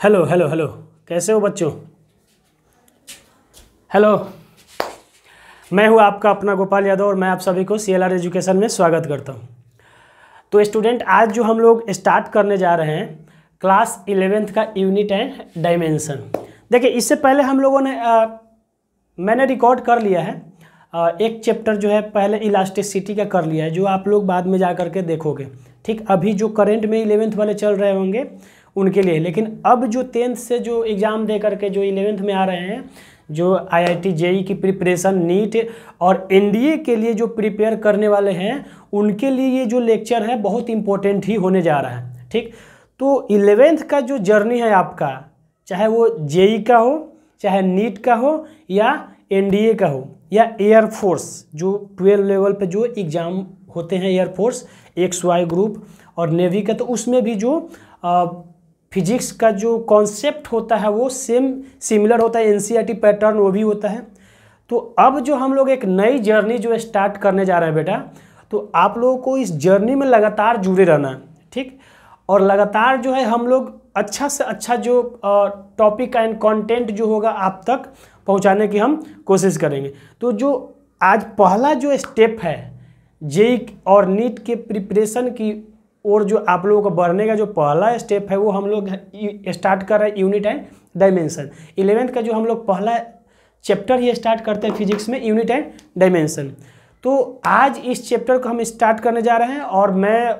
Hello hello hello, कैसे हो बच्चों? हेलो, मैं हूं आपका अपना गोपाल यादव और मैं आप सभी को CLR एजुकेशन में स्वागत करता हूं। तो स्टूडेंट, आज जो हम लोग स्टार्ट करने जा रहे हैं क्लास 11th का यूनिट एंड डायमेंशन। देखिए, इससे पहले हम लोगों ने मैंने रिकॉर्ड कर लिया है एक चैप्टर जो है पहले इलास्टिसिटी का कर लिया है, जो आप लोग बाद में जा कर के देखोगे। ठीक, अभी जो करंट में 11th वाले चल रहे होंगे उनके लिए, लेकिन अब जो 10th से जो एग्ज़ाम दे करके जो 11th में आ रहे हैं, जो IIT JEE की प्रिपरेशन, नीट और NDA के लिए जो प्रिपेयर करने वाले हैं, उनके लिए ये जो लेक्चर है बहुत इंपॉर्टेंट ही होने जा रहा है। ठीक, तो 11th का जो जर्नी है आपका, चाहे वो JEE का हो, चाहे नीट का हो या NDA का हो या एयरफोर्स, जो 12 लेवल पे जो एग्ज़ाम होते हैं एयरफोर्स, XY ग्रुप और नेवी का, तो उसमें भी जो फिजिक्स का जो कॉन्सेप्ट होता है वो सिमिलर होता है, NCERT पैटर्न वो भी होता है। तो अब जो हम लोग एक नई जर्नी जो स्टार्ट करने जा रहे हैं बेटा, तो आप लोगों को इस जर्नी में लगातार जुड़े रहना है। ठीक, और लगातार जो है हम लोग अच्छा से अच्छा जो टॉपिक एंड कंटेंट जो होगा आप तक पहुंचाने की हम कोशिश करेंगे। तो जो आज पहला जो स्टेप है JEE और नीट के प्रिपरेशन की और जो आप लोगों को बढ़ने का जो पहला स्टेप है वो हम लोग स्टार्ट कर रहे हैं यूनिट एंड डायमेंशन। 11th का जो हम लोग पहला चैप्टर ही स्टार्ट करते हैं फिजिक्स में, यूनिट एंड डायमेंशन। तो आज इस चैप्टर को हम स्टार्ट करने जा रहे हैं और मैं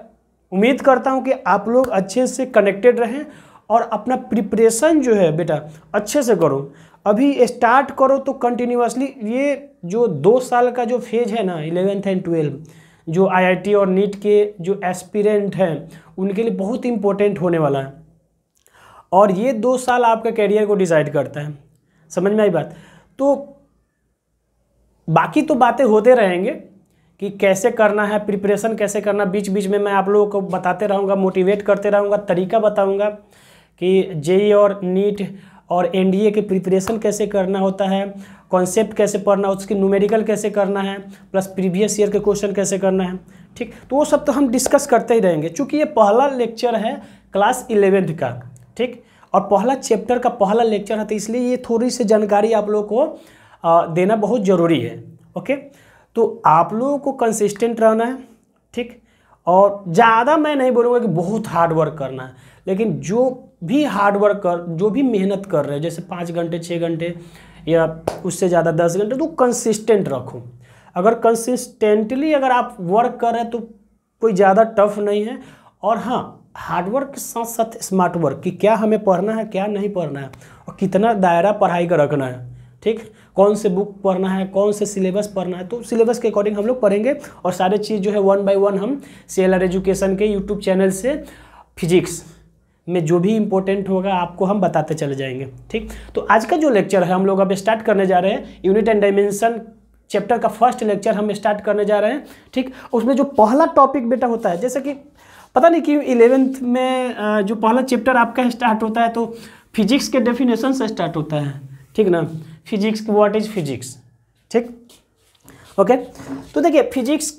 उम्मीद करता हूं कि आप लोग अच्छे से कनेक्टेड रहें और अपना प्रिपरेशन जो है बेटा अच्छे से करो। अभी स्टार्ट करो तो कंटिन्यूअसली, ये जो 2 साल का जो फेज है ना 11th एंड 12, जो IIT और नीट के जो एस्पिरेंट हैं उनके लिए बहुत इंपॉर्टेंट होने वाला है। और ये 2 साल आपके कैरियर को डिसाइड करता है। समझ में आई बात? तो बाकी तो बातें होते रहेंगे कि कैसे करना है, प्रिपरेशन कैसे करना, बीच बीच में मैं आप लोगों को बताते रहूँगा, मोटिवेट करते रहूँगा, तरीका बताऊँगा कि JEE और नीट और NDA के प्रिपरेशन कैसे करना होता है, कॉन्सेप्ट कैसे पढ़ना, उसकी न्यूमेरिकल कैसे करना है, प्लस प्रीवियस ईयर के क्वेश्चन कैसे करना है। ठीक, तो वो सब तो हम डिस्कस करते ही रहेंगे, क्योंकि ये पहला लेक्चर है क्लास 11th का। ठीक, और पहला चैप्टर का पहला लेक्चर है, तो इसलिए ये थोड़ी सी जानकारी आप लोगों को देना बहुत ज़रूरी है। ओके, तो आप लोगों को कंसिस्टेंट रहना है। ठीक, और ज़्यादा मैं नहीं बोलूँगा कि बहुत हार्ड वर्क करना है, लेकिन जो भी हार्ड वर्क जो भी मेहनत कर रहे हैं, जैसे 5 घंटे 6 घंटे या उससे ज़्यादा 10 घंटे, तो कंसिस्टेंट रखो। अगर कंसिस्टेंटली अगर आप वर्क कर रहे हैं तो कोई ज़्यादा टफ नहीं है। और हाँ, हार्ड वर्क के साथ साथ स्मार्ट वर्क, कि क्या हमें पढ़ना है, क्या नहीं पढ़ना है, और कितना दायरा पढ़ाई का रखना है। ठीक, कौन से बुक पढ़ना है, कौन से सिलेबस पढ़ना है, तो सिलेबस के अकॉर्डिंग हम लोग पढ़ेंगे। और सारे चीज़ जो है 1 by 1 हम CLR एजुकेशन के यूट्यूब चैनल से फिजिक्स में जो भी इंपॉर्टेंट होगा आपको हम बताते चले जाएंगे। ठीक, तो आज का जो लेक्चर है हम लोग अब स्टार्ट करने जा रहे हैं यूनिट एंड डायमेंशन चैप्टर का फर्स्ट लेक्चर हम स्टार्ट करने जा रहे हैं। ठीक, उसमें जो पहला टॉपिक बेटा होता है, जैसे कि पता नहीं क्यों 11th में जो पहला चैप्टर आपका स्टार्ट होता है तो फिजिक्स के डेफिनेशन से स्टार्ट होता है। ठीक ना, फिजिक्स, व्हाट इज फिजिक्स। ठीक, ओके, तो देखिए फिजिक्स,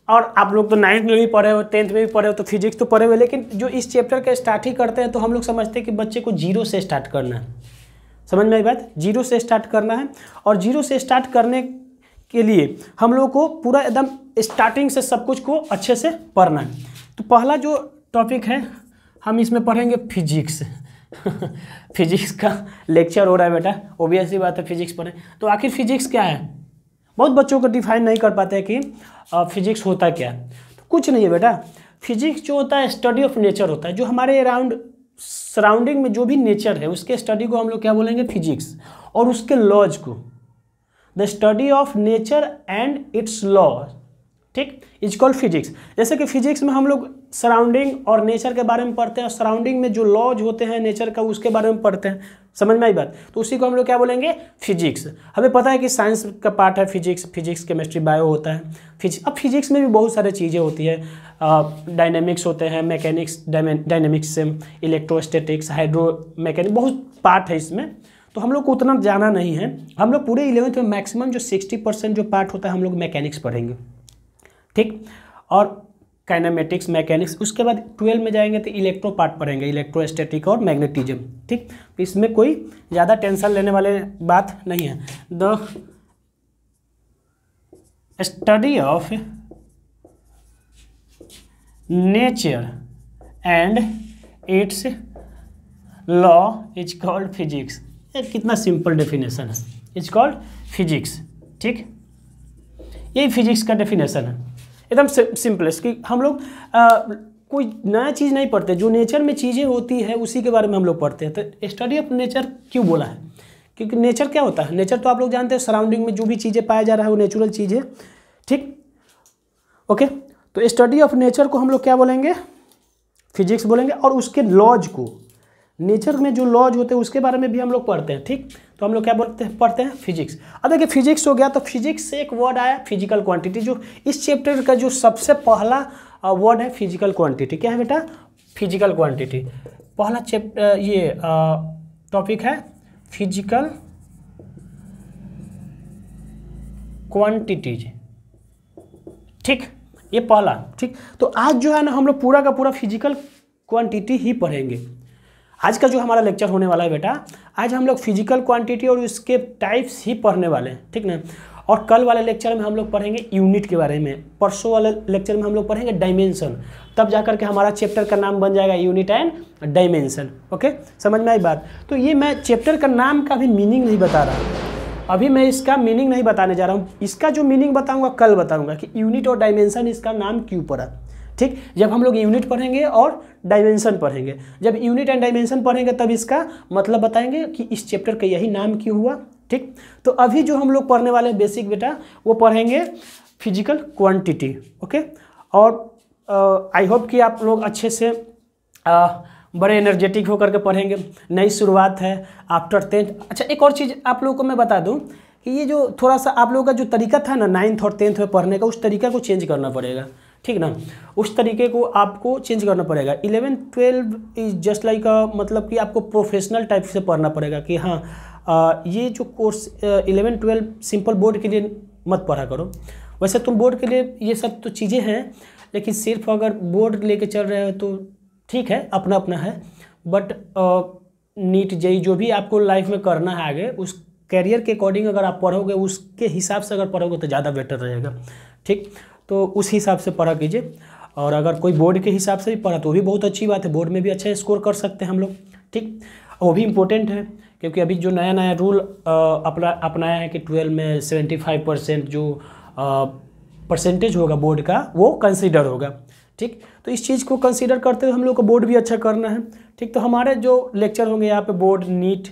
और आप लोग तो 9th में भी पढ़े हो, 10th में भी पढ़े हो, तो फिजिक्स तो पढ़े हुए, लेकिन जो इस चैप्टर का स्टार्ट ही करते हैं तो हम लोग समझते हैं कि बच्चे को 0 से स्टार्ट करना है। समझ में आई बात? 0 से स्टार्ट करना है, और 0 से स्टार्ट करने के लिए हम लोग को पूरा एकदम स्टार्टिंग से सब कुछ को अच्छे से पढ़ना है। तो पहला जो टॉपिक है हम इसमें पढ़ेंगे फिजिक्स। फिजिक्स का लेक्चर हो रहा है बेटा, ऑब्वियस सी बात है फिजिक्स पढ़ें। तो आखिर फिजिक्स क्या है? बहुत बच्चों को डिफाइन नहीं कर पाते हैं कि फिजिक्स होता क्या है। तो कुछ नहीं है बेटा, फिजिक्स जो होता है स्टडी ऑफ नेचर होता है, जो हमारे अराउंड सराउंडिंग में जो भी नेचर है उसके स्टडी को हम लोग क्या बोलेंगे? फिजिक्स। और उसके लॉज को, the study of nature and its laws, ठीक, इज कॉल्ड फिजिक्स। जैसे कि फिजिक्स में हम लोग सराउंडिंग और नेचर के बारे में पढ़ते हैं, और सराउंडिंग में जो लॉज होते हैं नेचर का उसके बारे में पढ़ते हैं। समझ में आई बात? तो उसी को हम लोग क्या बोलेंगे? फिजिक्स। हमें पता है कि साइंस का पार्ट है फिजिक्स, केमिस्ट्री, बायो होता है। अब फिजिक्स में भी बहुत सारी चीज़ें होती है, डायनेमिक्स होते हैं, मैकेनिक्स, डायनेमिक्स से इलेक्ट्रोस्टैटिक्स, हाइड्रो मैकेनिक्स, बहुत पार्ट है इसमें। तो हम लोग को उतना जाना नहीं है। हम लोग पूरे 11th में मैक्सिमम जो 60% जो पार्ट होता है हम लोग मैकेनिक्स पढ़ेंगे। ठीक, और काइनेमेटिक्स, मैकेनिक्स। उसके बाद 12 में जाएंगे तो इलेक्ट्रो पार्ट पढ़ेंगे, इलेक्ट्रोस्टैटिक और मैग्नेटिज्म। ठीक, तो इसमें कोई ज़्यादा टेंशन लेने वाले बात नहीं है। The study of nature and it's law is called physics. कितना सिंपल डेफिनेशन है, इज कॉल्ड फिजिक्स। ठीक, यही फिजिक्स का डेफिनेशन है, एकदम सिंपलेस्ट। कि हम लोग कोई नया चीज़ नहीं पढ़ते, जो नेचर में चीज़ें होती है उसी के बारे में हम लोग पढ़ते हैं। तो स्टडी ऑफ नेचर क्यों बोला है? क्योंकि नेचर क्या होता है? नेचर तो आप लोग जानते हैं, सराउंडिंग में जो भी चीज़ें पाया जा रहा है वो नेचुरल चीज़ है। ठीक, ओके। तो स्टडी ऑफ नेचर को हम लोग क्या बोलेंगे? फिजिक्स बोलेंगे। और उसके लॉज को, नेचर में जो लॉज होते हैं उसके बारे में भी हम लोग पढ़ते हैं। ठीक, तो हम लोग क्या पढ़ते हैं? फिजिक्स। अब देखिए फिजिक्स हो गया, तो फिजिक्स से एक वर्ड आया फिजिकल क्वांटिटी। जो इस चैप्टर का जो सबसे पहला वर्ड है फिजिकल क्वांटिटी। क्या है बेटा? Physical quantity. पहला चैप्टर ये टॉपिक है फिजिकल क्वांटिटीज। ठीक, ये पहला। ठीक, तो आज जो है ना हम लोग पूरा का पूरा फिजिकल क्वांटिटी ही पढ़ेंगे। आज का जो हमारा लेक्चर होने वाला है बेटा, आज हम लोग फिजिकल क्वांटिटी और उसके टाइप्स ही पढ़ने वाले हैं। ठीक ना। और कल वाले लेक्चर में हम लोग पढ़ेंगे यूनिट के बारे में, परसों वाले लेक्चर में हम लोग पढ़ेंगे डायमेंशन। तब जाकर के हमारा चैप्टर का नाम बन जाएगा यूनिट एंड डायमेंशन। ओके, समझ में आई बात? तो ये मैं चैप्टर का नाम का भी मीनिंग नहीं बता रहा, अभी मैं इसका मीनिंग नहीं बताने जा रहा हूँ। इसका जो मीनिंग बताऊँगा कल बताऊँगा कि यूनिट और डायमेंशन इसका नाम क्यों पड़ा। ठीक, जब हम लोग यूनिट पढ़ेंगे और डायमेंशन पढ़ेंगे, जब यूनिट एंड डायमेंशन पढ़ेंगे तब इसका मतलब बताएंगे कि इस चैप्टर का यही नाम क्यों हुआ। ठीक, तो अभी जो हम लोग पढ़ने वाले बेसिक बेटा वो पढ़ेंगे फिजिकल क्वांटिटी। ओके, और आई होप कि आप लोग अच्छे से बड़े एनर्जेटिक होकर के पढ़ेंगे। नई शुरुआत है आफ्टर 10th। अच्छा, एक और चीज़ आप लोगों को मैं बता दूं कि ये जो थोड़ा सा आप लोगों का जो तरीका था ना 9th और 10th में पढ़ने का, उस तरीका को चेंज करना पड़ेगा। ठीक ना, उस तरीके को आपको चेंज करना पड़ेगा। 11th 12 इज जस्ट लाइक मतलब कि आपको प्रोफेशनल टाइप से पढ़ना पड़ेगा कि हाँ ये जो कोर्स 11 12 सिंपल बोर्ड के लिए मत पढ़ा करो। वैसे तुम बोर्ड के लिए ये सब तो चीज़ें हैं, लेकिन सिर्फ अगर बोर्ड लेके चल रहे हो तो ठीक है, अपना अपना है। बट नीट जेई जो भी आपको लाइफ में करना है आगे, उस कैरियर के अकॉर्डिंग अगर आप पढ़ोगे, उसके हिसाब से अगर पढ़ोगे तो ज़्यादा बेटर रहेगा। ठीक, तो उस हिसाब से पढ़ा कीजिए। और अगर कोई बोर्ड के हिसाब से भी पढ़ा तो भी बहुत अच्छी बात है, बोर्ड में भी अच्छा स्कोर कर सकते हैं हम लोग। ठीक, वो भी इम्पोर्टेंट है क्योंकि अभी जो नया नया रूल अपनाया है कि 12 में 75% जो परसेंटेज होगा बोर्ड का वो कंसीडर होगा। ठीक, तो इस चीज़ को कंसीडर करते हुए हम लोग को बोर्ड भी अच्छा करना है। ठीक, तो हमारे जो लेक्चर होंगे यहाँ पे बोर्ड, नीट,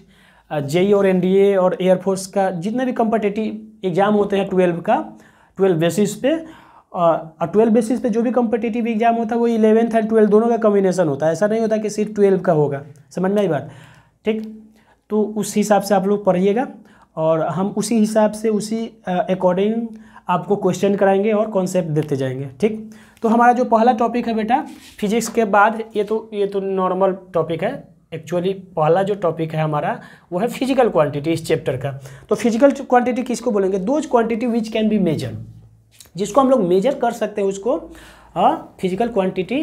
जेई और एनडीए और एयरफोर्स का जितने भी कम्पिटिटिव एग्जाम होते हैं 12 का, 12 बेसिस पे, और 12 बेसिस पे जो भी कम्पिटिटिव एग्जाम होता है वो 11th एंड 12 दोनों का कॉम्बिनेशन होता है। ऐसा नहीं होता कि सिर्फ 12 का होगा। समझ में आई बात? ठीक, तो उस हिसाब से आप लोग पढ़िएगा और हम उसी हिसाब से उसी अकॉर्डिंग आपको क्वेश्चन कराएंगे और कॉन्सेप्ट देते जाएंगे। ठीक, तो हमारा जो पहला टॉपिक है बेटा फिजिक्स के बाद, ये तो नॉर्मल टॉपिक है। एक्चुअली पहला जो टॉपिक है हमारा वो है फिजिकल क्वांटिटी इस चैप्टर का। तो फिजिकल क्वांटिटी किसको बोलेंगे? Those quantity which can be measure, जिसको हम लोग मेजर कर सकते हैं उसको फिजिकल क्वांटिटी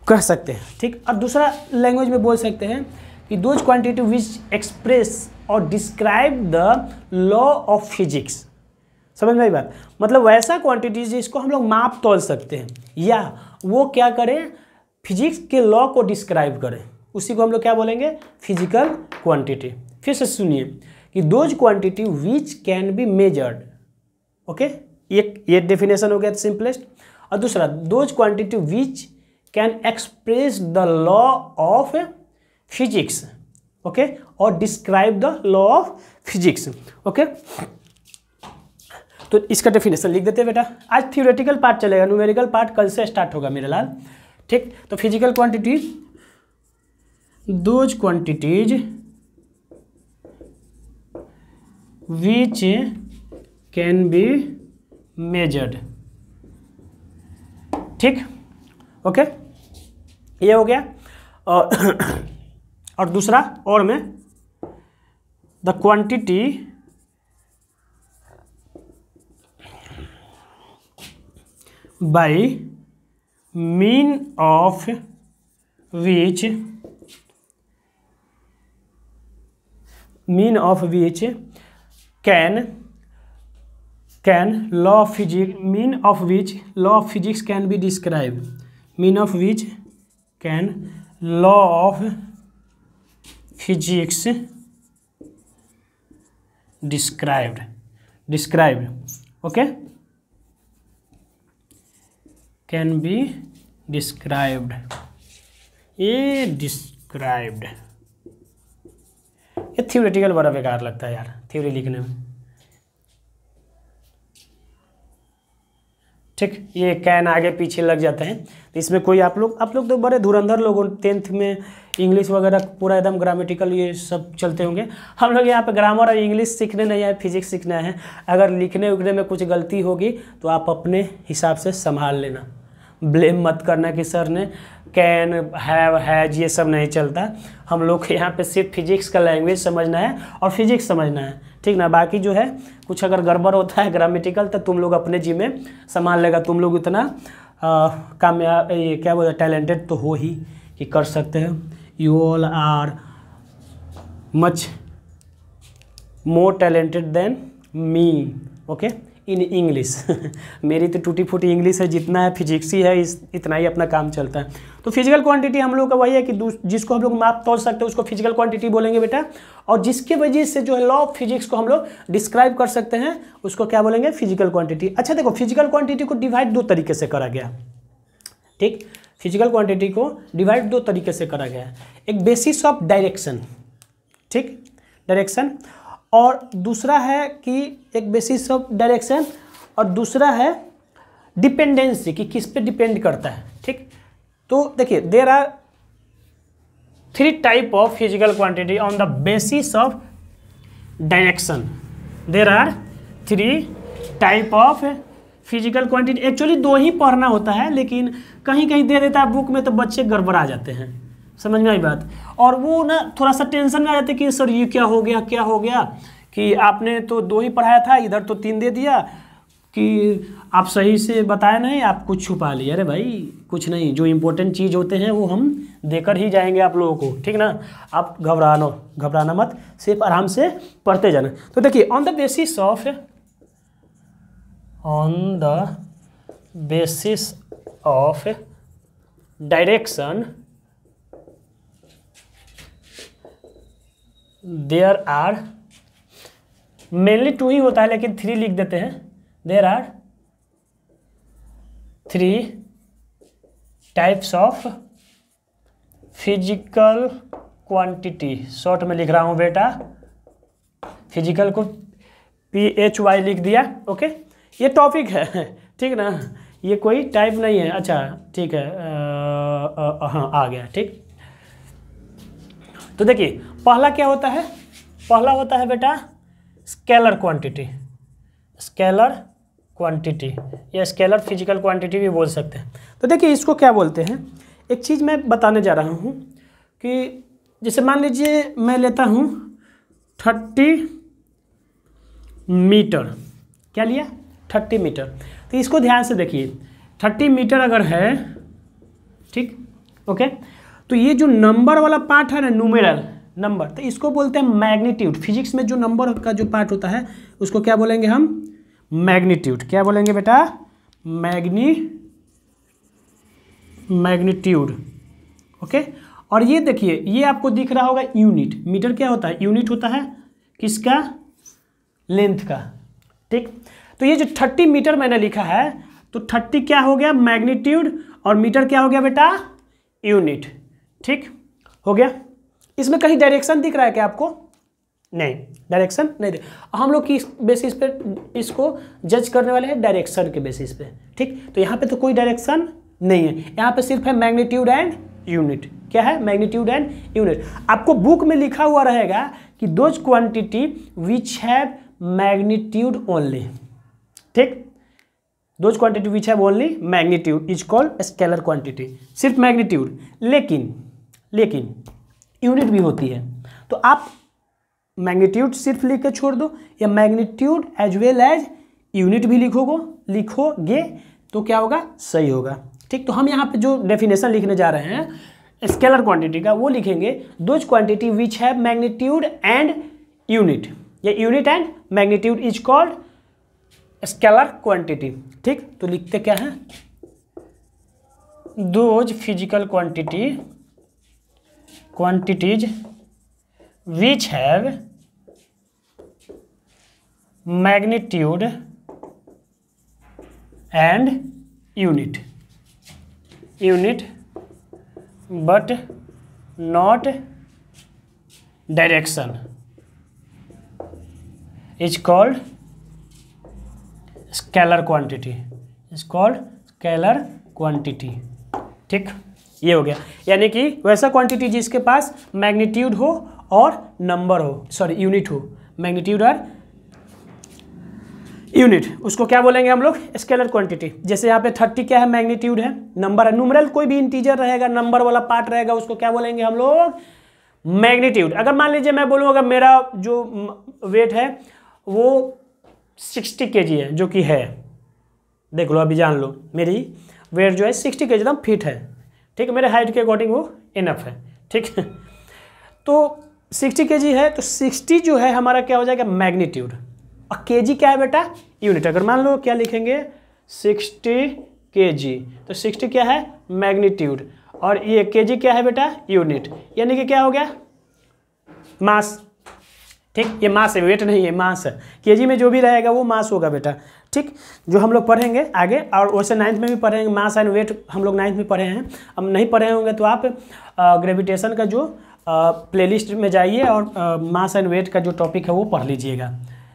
कह सकते हैं। ठीक, और दूसरा लैंग्वेज में बोल सकते हैं कि दोज क्वांटिटी विच एक्सप्रेस और describe the law of physics. समझ में आई बात? मतलब वैसा क्वांटिटी जिसको हम लोग माप तोल सकते हैं या वो क्या करें, फिजिक्स के लॉ को डिस्क्राइब करें, उसी को हम लोग क्या बोलेंगे? Physical quantity. फिर से सुनिए कि those quantity which can be measured. Okay, ये डेफिनेशन हो गया सिंपलेस्ट। और दूसरा those quantity which can express the law of physics. Okay, और describe the law of physics. Okay, तो इसका डेफिनेशन लिख देते हैं बेटा। आज थ्योरेटिकल पार्ट चलेगा, न्यूमेरिकल पार्ट कल से स्टार्ट होगा मेरे लाल। ठीक, तो physical quantities, those quantities which can be measured. ठीक, ओके, ये हो गया। और दूसरा और में the quantity by mean of which can law of physics mean of which law of physics can be describe mean of which can law of physics described okay can be described ये described. ये theoretical बड़ा बेकार लगता है यार theory लिखने में। ठीक, ये कैन आगे पीछे लग जाते हैं तो इसमें कोई आप लोग तो बड़े धुरंधर लोग 10th में इंग्लिश वगैरह पूरा एकदम ग्रामेटिकल ये सब चलते होंगे। हम लोग यहाँ पे ग्रामर और इंग्लिश सीखने नहीं आए, फिजिक्स सीखना है। अगर लिखने उखने में कुछ गलती होगी तो आप अपने हिसाब से संभाल लेना, ब्लेम मत करना कि सर ने कैन हैव हैज ये सब नहीं चलता। हम लोग यहाँ पे सिर्फ फिजिक्स का लैंग्वेज समझना है और फिजिक्स समझना है, ठीक ना। बाकी जो है कुछ अगर गड़बड़ होता है ग्रामेटिकल तो तुम लोग अपने जी में संभाल लेगा। तुम लोग इतना कामयाब ये क्या बोलते टैलेंटेड तो हो ही कि कर सकते हो। You all are much more talented than me okay in English. मेरी तो टूटी फूटी इंग्लिश है, जितना है फिजिक्स ही है, इतना ही अपना काम चलता है। तो फिजिकल क्वांटिटी हम लोग का वही है कि जिसको हम लोग माप तोल सकते हैं उसको फिजिकल क्वांटिटी बोलेंगे बेटा, और जिसके वजह से जो है लॉ ऑफ फिजिक्स को हम लोग डिस्क्राइब कर सकते हैं उसको क्या बोलेंगे, फिजिकल क्वांटिटी। अच्छा देखो, फिजिकल क्वांटिटी को डिवाइड दो तरीके से करा गया, ठीक। फिजिकल क्वांटिटी को डिवाइड दो तरीके से करा गया है, एक बेसिस ऑफ डायरेक्शन, ठीक, डायरेक्शन, और दूसरा है कि एक बेसिस ऑफ डायरेक्शन और दूसरा है डिपेंडेंसी कि किस पे डिपेंड करता है, ठीक। तो देखिए there are 3 type of physical quantity on the basis of direction. There are 3 type of physical quantity. Actually 2 ही पढ़ना होता है, लेकिन कहीं कहीं दे देता है बुक में तो बच्चे गड़बड़ा जाते हैं, समझ में आई बात। और वो ना थोड़ा सा टेंशन में आ जाते कि सर ये क्या हो गया कि आपने तो 2 ही पढ़ाया था, इधर तो 3 दे दिया, कि आप सही से बताया नहीं, आप कुछ छुपा लिया। अरे भाई कुछ नहीं, जो इम्पोर्टेंट चीज़ होते हैं वो हम देकर ही जाएंगे आप लोगों को, ठीक ना। आप घबराना मत, सिर्फ आराम से पढ़ते जाना। तो देखिए on the basis of direction there are mainly 2 ही होता है, लेकिन 3 लिख देते हैं। There are 3 types of physical quantity. Short में लिख रहा हूं बेटा, फिजिकल को PHY लिख दिया, ओके। ये टॉपिक है, ठीक ना, ये कोई टाइप नहीं है। अच्छा ठीक है, हाँ आ गया, ठीक। तो देखिए पहला क्या होता है, पहला होता है बेटा स्केलर क्वांटिटी, स्केलर क्वांटिटी या स्केलर फिजिकल क्वांटिटी भी बोल सकते हैं। तो देखिए इसको क्या बोलते हैं, एक चीज़ मैं बताने जा रहा हूँ कि जैसे मान लीजिए मैं लेता हूँ 30 मीटर, क्या लिया 30 मीटर। तो इसको ध्यान से देखिए, 30 मीटर अगर है, ठीक, ओके, तो ये जो नंबर वाला पार्ट है ना, न्यूमेरल नंबर, तो इसको बोलते हैं मैग्नीट्यूड। फिजिक्स में जो नंबर का जो पार्ट होता है उसको क्या बोलेंगे हम, मैग्नीट्यूड। क्या बोलेंगे बेटा, मैग्नीट्यूड, ओके। और ये देखिए ये आपको दिख रहा होगा यूनिट। मीटर क्या होता है, यूनिट होता है किसका, लेंथ का, ठीक। तो ये जो 30 मीटर मैंने लिखा है, तो 30 क्या हो गया मैग्नीट्यूड और मीटर क्या हो गया बेटा, यूनिट, ठीक हो गया। इसमें कहीं डायरेक्शन दिख रहा है क्या आपको, नहीं, डायरेक्शन नहीं दे। हम लोग किस बेसिस पे इसको जज करने वाले हैं, डायरेक्शन के बेसिस पे, ठीक। तो यहाँ पे तो कोई डायरेक्शन नहीं है, यहाँ पे सिर्फ है मैग्नीट्यूड एंड यूनिट। क्या है, मैग्नीट्यूड एंड यूनिट। आपको बुक में लिखा हुआ रहेगा कि those quantity which have magnitude only, ठीक। Those quantity which have only magnitude is called scalar quantity, सिर्फ मैग्नीट्यूड। लेकिन यूनिट भी होती है, तो आप मैग्नीट्यूड सिर्फ लिख के छोड़ दो, या magnitude as well as unit भी लिखोगे तो क्या होगा, सही होगा। ठीक, तो हम यहाँ पे जो डेफिनेशन लिखने जा रहे हैं स्केलर क्वांटिटी का, वो लिखेंगे those quantity which have magnitude and unit, या unit and magnitude is called scalar quantity. ठीक, तो लिखते क्या है, those physical quantities which have magnitude and unit but not direction is called scalar quantity, is called scalar quantity. ठीक, ये हो गया, यानी कि वैसा क्वांटिटी जिसके पास मैग्नीट्यूड हो और नंबर हो, सॉरी यूनिट हो, मैग्नीट्यूड और यूनिट, उसको क्या बोलेंगे हम लोग, स्केलर क्वांटिटी। जैसे यहाँ पे 30 क्या है, मैग्नीट्यूड है, नंबर है, न्यूमरल कोई भी इंटीजर रहेगा, नंबर वाला पार्ट रहेगा, उसको क्या बोलेंगे हम लोग, मैग्नीट्यूड। अगर मान लीजिए मैं बोलूँ, अगर मेरा जो वेट है वो 60 kg है, जो कि है, देख लो अभी जान लो, मेरी वेट जो है 60 kg एकदम फिट है। ठीक है, मेरे हाइट के अकॉर्डिंग वो इनफ है। ठीक है, तो 60 kg है, तो 60 जो है हमारा क्या हो जाएगा, मैग्नीट्यूड, और kg क्या है बेटा, यूनिट। अगर मान लो क्या लिखेंगे, 60 kg, तो 60 क्या है, मैग्नीट्यूड, और ये kg क्या है बेटा, यूनिट, यानी कि क्या हो गया, मास। ठीक, ये मास है, वेट नहीं है, मास है। केजी में जो भी रहेगा वो मास होगा बेटा। ठीक, जो हम लोग पढ़ेंगे आगे, और वैसे 9th में भी पढ़ेंगे, मास एंड वेट हम लोग 9th में पढ़े हैं। अब नहीं पढ़े होंगे तो आप ग्रेविटेशन का जो प्लेलिस्ट में जाइए और मास एंड वेट का जो टॉपिक है वो पढ़ लीजिएगा।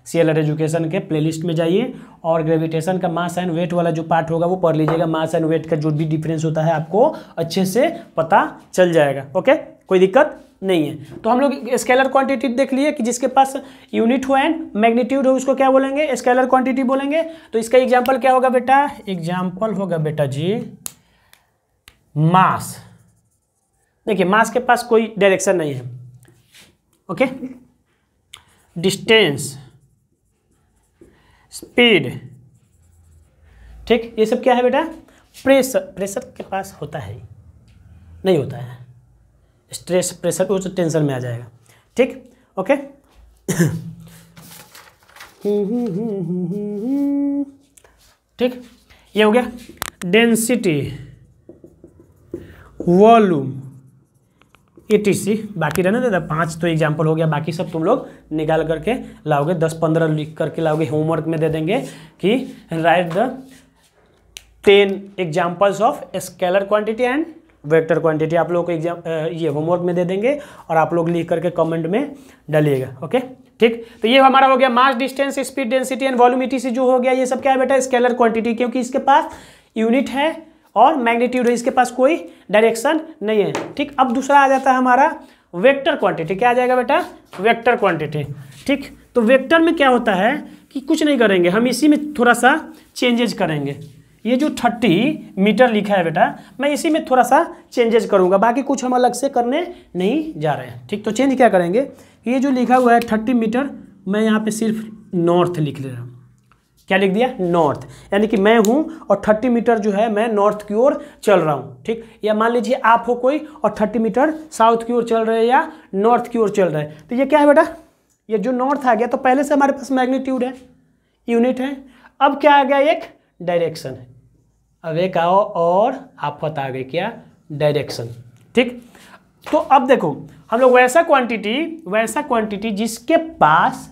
CLR एजुकेशन के प्लेलिस्ट में जाइए और ग्रेविटेशन का मास एंड वेट वाला जो पार्ट होगा वो पढ़ लीजिएगा। मास एंड वेट का जो भी डिफरेंस होता है आपको अच्छे से पता चल जाएगा। ओके, कोई दिक्कत नहीं है। तो हम लोग स्केलर क्वांटिटी देख लिए कि जिसके पास यूनिट हो एंड मैग्नीट्यूड हो, उसको क्या बोलेंगे, स्केलर क्वांटिटी बोलेंगे। तो इसका एग्जांपल क्या होगा बेटा, एग्जांपल होगा बेटा जी मास। देखिए मास के पास कोई डायरेक्शन नहीं है। ओके, डिस्टेंस, स्पीड, ठीक, ये सब क्या है बेटा, प्रेशर। प्रेशर के पास होता है, नहीं होता है। स्ट्रेस, प्रेशर, वो तो टेंशन में आ जाएगा। ठीक, ओके। ठीक, ये हो गया डेंसिटी, वॉल्यूम, ETC। बाकी रहने देता, 5 तो एग्जाम्पल हो गया, बाकी सब तुम लोग निकाल करके लाओगे, 10-15 लिख करके लाओगे। होमवर्क में दे देंगे कि right the 10 examples of scalar quantity and vector quantity. आप लोगों को एग्जाम ये होमवर्क में दे देंगे और आप लोग लिख करके कमेंट में डालिएगा। ओके, ठीक। तो ये हमारा हो गया mass, distance, speed, density and volume, ETC जो हो गया, ये सब क्या है बेटा, स्केलर क्वांटिटी, क्योंकि इसके पास यूनिट है और मैग्नीट्यूड है, इसके पास कोई डायरेक्शन नहीं है। ठीक, अब दूसरा आ जाता है हमारा वेक्टर क्वांटिटी। क्या आ जाएगा बेटा, वेक्टर क्वांटिटी। ठीक, तो वेक्टर में क्या होता है कि कुछ नहीं करेंगे, हम इसी में थोड़ा सा चेंजेज करेंगे। ये जो 30 मीटर लिखा है बेटा, मैं इसी में थोड़ा सा चेंजेज करूंगा, बाकी कुछ हम अलग से करने नहीं जा रहे हैं। ठीक, तो चेंज क्या करेंगे, ये जो लिखा हुआ है 30 मीटर, मैं यहाँ पे सिर्फ नॉर्थ लिख ले रहा हूँ। क्या लिख दिया, नॉर्थ, यानी कि मैं हूँ और 30 मीटर जो है मैं नॉर्थ की ओर चल रहा हूँ। ठीक, या मान लीजिए आप हो कोई और 30 मीटर साउथ की ओर चल रहे हैं या नॉर्थ की ओर चल रहे हैं। तो ये क्या है बेटा, ये जो नॉर्थ आ गया, तो पहले से हमारे पास मैग्नीट्यूड है, यूनिट है। अब क्या आ गया, एक डायरेक्शन है। अब एक आओ और आफत आ गई, क्या, डायरेक्शन। ठीक, तो अब देखो हम लोग वैसा क्वांटिटी जिसके पास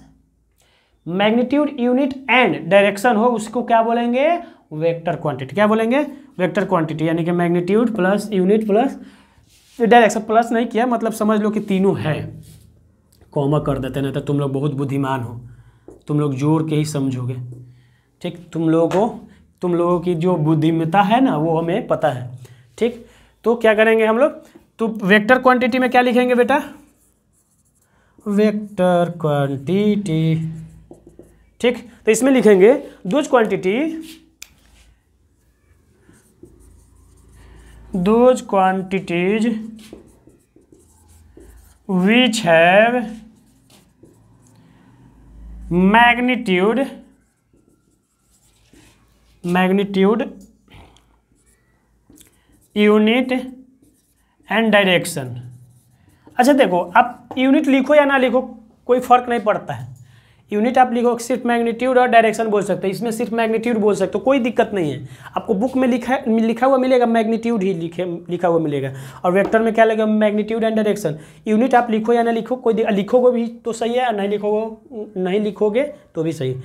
मैग्नीट्यूड, यूनिट एंड डायरेक्शन हो, उसको क्या बोलेंगे, वेक्टर क्वांटिटी। क्या बोलेंगे, वेक्टर क्वांटिटी, यानी कि magnitude plus unit plus direction. Plus नहीं किया, मतलब समझ लो कि तीनों है, कॉमा कर देते, नहीं तो तुम लोग बहुत बुद्धिमान हो, तुम लोग जोड़ के ही समझोगे। ठीक, तुम लोगों की जो बुद्धिमत्ता है ना, वो हमें पता है। ठीक, तो क्या करेंगे हम लोग, तो वेक्टर क्वांटिटी में क्या लिखेंगे बेटा, वेक्टर क्वांटिटी। ठीक, तो इसमें लिखेंगे those quantities which have magnitude unit and direction. अच्छा देखो, आप यूनिट लिखो या ना लिखो कोई फर्क नहीं पड़ता है। यूनिट आप लिखो, सिर्फ मैग्नीट्यूड और डायरेक्शन बोल सकते हो, इसमें सिर्फ मैग्नीट्यूड बोल सकते हो, कोई दिक्कत नहीं है। आपको बुक में लिखा हुआ मिलेगा मैग्नीट्यूड ही लिखा हुआ मिलेगा, और वेक्टर में क्या लगेगा, मैग्नीट्यूड एंड डायरेक्शन। यूनिट आप लिखो या ना लिखो कोई लिखोगे भी तो सही है, नहीं लिखोगे तो भी सही।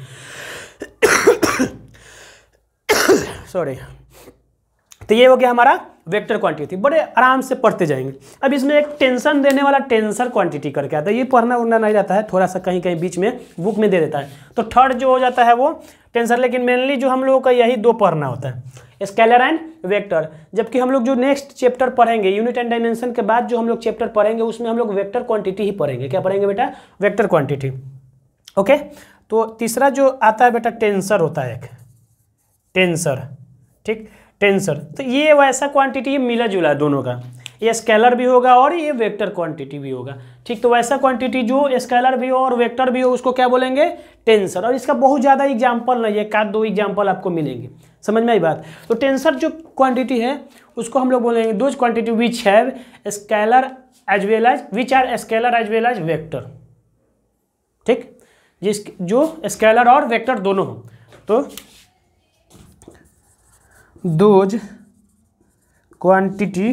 सॉरी। तो ये हो गया हमारा वेक्टर क्वांटिटी, बड़े आराम से पढ़ते जाएंगे। अब इसमें एक टेंशन देने वाला टेंसर क्वांटिटी करके आता है, ये पढ़ना उड़ना नहीं रहता है, थोड़ा सा कहीं कहीं बीच में बुक में दे देता है। तो थर्ड जो हो जाता है वो टेंसर, लेकिन मेनली जो हम लोगों का यही दो पढ़ना होता है, स्केलर एंड वेक्टर। जबकि हम लोग जो नेक्स्ट चैप्टर पढ़ेंगे यूनिट एंड डायमेंशन के बाद जो हम लोग चैप्टर पढ़ेंगे उसमें हम लोग वेक्टर क्वांटिटी ही पढ़ेंगे। क्या पढ़ेंगे बेटा, वेक्टर क्वांटिटी। ओके, तो तीसरा जो आता है बेटा टेंसर होता है, एक टेंसर, ठीक, टेंसर। तो ये वैसा क्वांटिटी मिला जुला है दोनों का, ये स्केलर भी होगा और ये वेक्टर क्वांटिटी भी होगा, ठीक। तो वैसा क्वांटिटी जो स्केलर भी हो और वेक्टर भी हो उसको क्या बोलेंगे, टेंसर। और इसका बहुत ज़्यादा एग्जाम्पल नहीं है, एक आध दो एग्जाम्पल आपको मिलेंगे, समझ में आई बात। तो टेंसर जो क्वांटिटी है उसको हम लोग बोलेंगे those quantity which have scalar as well as, which are scalar as well as vector, ठीक, जो स्केलर और वेक्टर दोनों हो। तो those quantity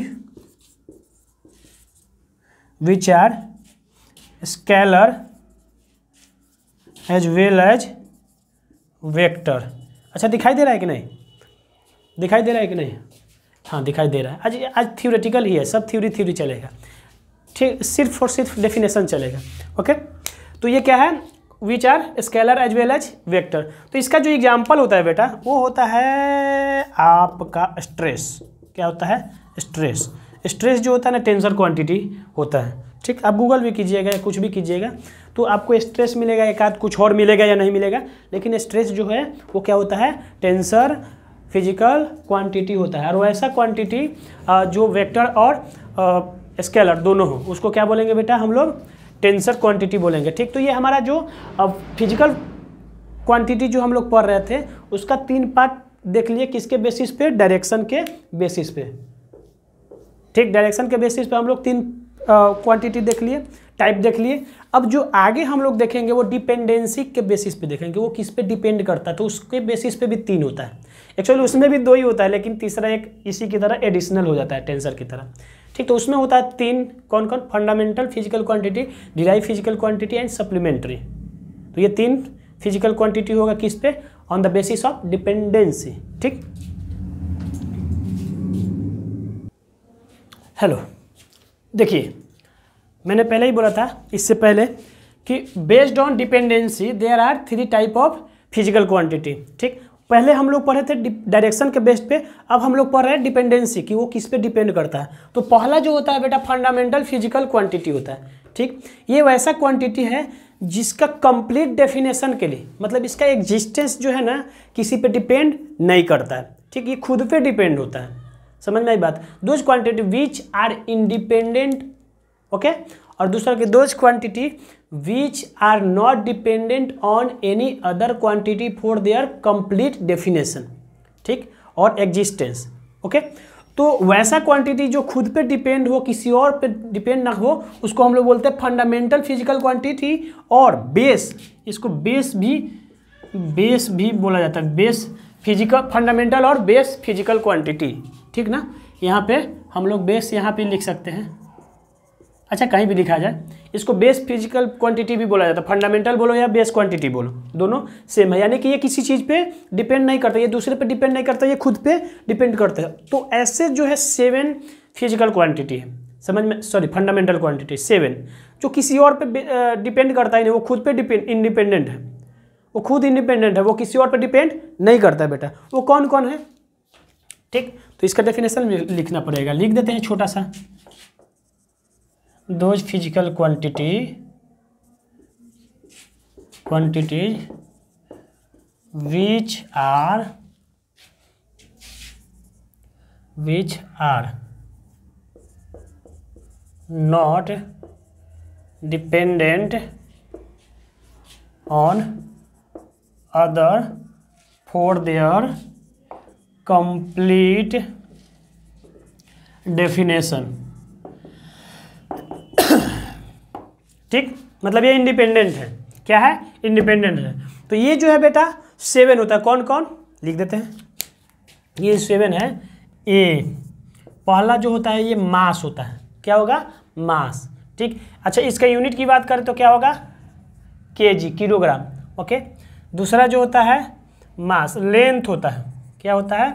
which are scalar as well as vector. अच्छा दिखाई दे रहा है कि नहीं, दिखाई दे रहा है कि नहीं, हाँ दिखाई दे रहा है। आज थ्योरेटिकल ही है, सब थ्योरी चलेगा, ठीक, सिर्फ और सिर्फ डेफिनेशन चलेगा। ओके, तो ये क्या है, which are scalar as well as vector. तो इसका जो एग्जाम्पल होता है बेटा वो होता है आपका स्ट्रेस। क्या होता है, स्ट्रेस। स्ट्रेस जो होता है ना टेंसर क्वांटिटी होता है, ठीक। आप गूगल भी कीजिएगा या कुछ भी कीजिएगा तो आपको स्ट्रेस मिलेगा, एक आध कुछ और मिलेगा या नहीं मिलेगा, लेकिन स्ट्रेस जो है वो क्या होता है, टेंसर फिजिकल क्वांटिटी होता है। और वैसा क्वांटिटी जो वेक्टर और स्केलर दोनों हो उसको क्या बोलेंगे बेटा, हम लोग टेंसर क्वांटिटी बोलेंगे, ठीक। तो ये हमारा जो फिजिकल क्वांटिटी जो हम लोग पढ़ रहे थे उसका 3 पार्ट देख लिए, किसके बेसिस पे, डायरेक्शन के बेसिस पे, ठीक। डायरेक्शन के बेसिस पे हम लोग 3 क्वांटिटी देख लिए, टाइप देख लिए। अब जो आगे हम लोग देखेंगे वो डिपेंडेंसी के बेसिस पे देखेंगे, वो किस पे डिपेंड करता है, तो उसके बेसिस पे भी 3 होता है। एक्चुअली उसमें भी 2 ही होता है, लेकिन तीसरा एक इसी की तरह एडिशनल हो जाता है टेंसर की तरह, ठीक। तो उसमें होता है 3, कौन कौन, fundamental physical quantity, derive physical quantity and supplementary. तो ये 3 फिजिकल क्वांटिटी होगा किस पे, on the basis of dependency, ठीक। हेलो, देखिए मैंने पहले ही बोला था इससे पहले कि based on dependency there are 3 type of physical quantity, ठीक। पहले हम लोग पढ़े थे डायरेक्शन के बेस पे, अब हम लोग पढ़ रहे हैं डिपेंडेंसी कि वो किस पे डिपेंड करता है। तो पहला जो होता है बेटा फंडामेंटल फिजिकल क्वांटिटी होता है, ठीक। ये वैसा क्वांटिटी है जिसका कंप्लीट डेफिनेशन के लिए, मतलब इसका एग्जिस्टेंस जो है ना किसी पे डिपेंड नहीं करता है, ठीक। ये खुद पे डिपेंड होता है, समझ में आई बात। Those quantity which are independent, okay. और दूसरा कि those quantity which are not dependent on any other quantity for their complete definition, ठीक, और एग्जिस्टेंस, ओके। तो वैसा क्वांटिटी जो खुद पे डिपेंड हो, किसी और पे डिपेंड ना हो, उसको हम लोग बोलते हैं फंडामेंटल फिजिकल क्वांटिटी। और बेस, इसको बेस भी बोला जाता है, बेस फिजिकल, फंडामेंटल और बेस फिजिकल क्वांटिटी, ठीक ना। यहाँ पे हम लोग बेस यहाँ पे लिख सकते हैं, अच्छा कहीं भी लिखा जाए, इसको बेस फिजिकल क्वांटिटी भी बोला जाता है। फंडामेंटल बोलो या बेस क्वांटिटी बोलो, दोनों सेम है, यानी कि ये किसी चीज़ पे डिपेंड नहीं करता, ये दूसरे पे डिपेंड नहीं करता, ये खुद पे डिपेंड करता है। तो ऐसे जो है 7 फिजिकल क्वांटिटी है, समझ में, सॉरी फंडामेंटल क्वांटिटी 7, जो किसी और पे डिपेंड करता ही नहीं, वो खुद पे इंडिपेंडेंट है, वो खुद इंडिपेंडेंट है, वो किसी और पे डिपेंड नहीं करता है बेटा। वो कौन कौन है, ठीक। तो इसका डेफिनेशन लिखना पड़ेगा, लिख देते हैं छोटा सा। Those physical quantities which are not dependent on other for their complete definition. ठीक, मतलब ये इंडिपेंडेंट है। क्या है? इंडिपेंडेंट है। तो ये जो है बेटा 7 होता है। कौन कौन लिख देते हैं, ये 7 है। ए पहला जो होता है ये मास होता है। क्या होगा? मास। ठीक, अच्छा इसका यूनिट की बात करें तो क्या होगा? KG, kilogram. ओके, दूसरा जो होता है मास, लेंथ होता है। क्या होता है?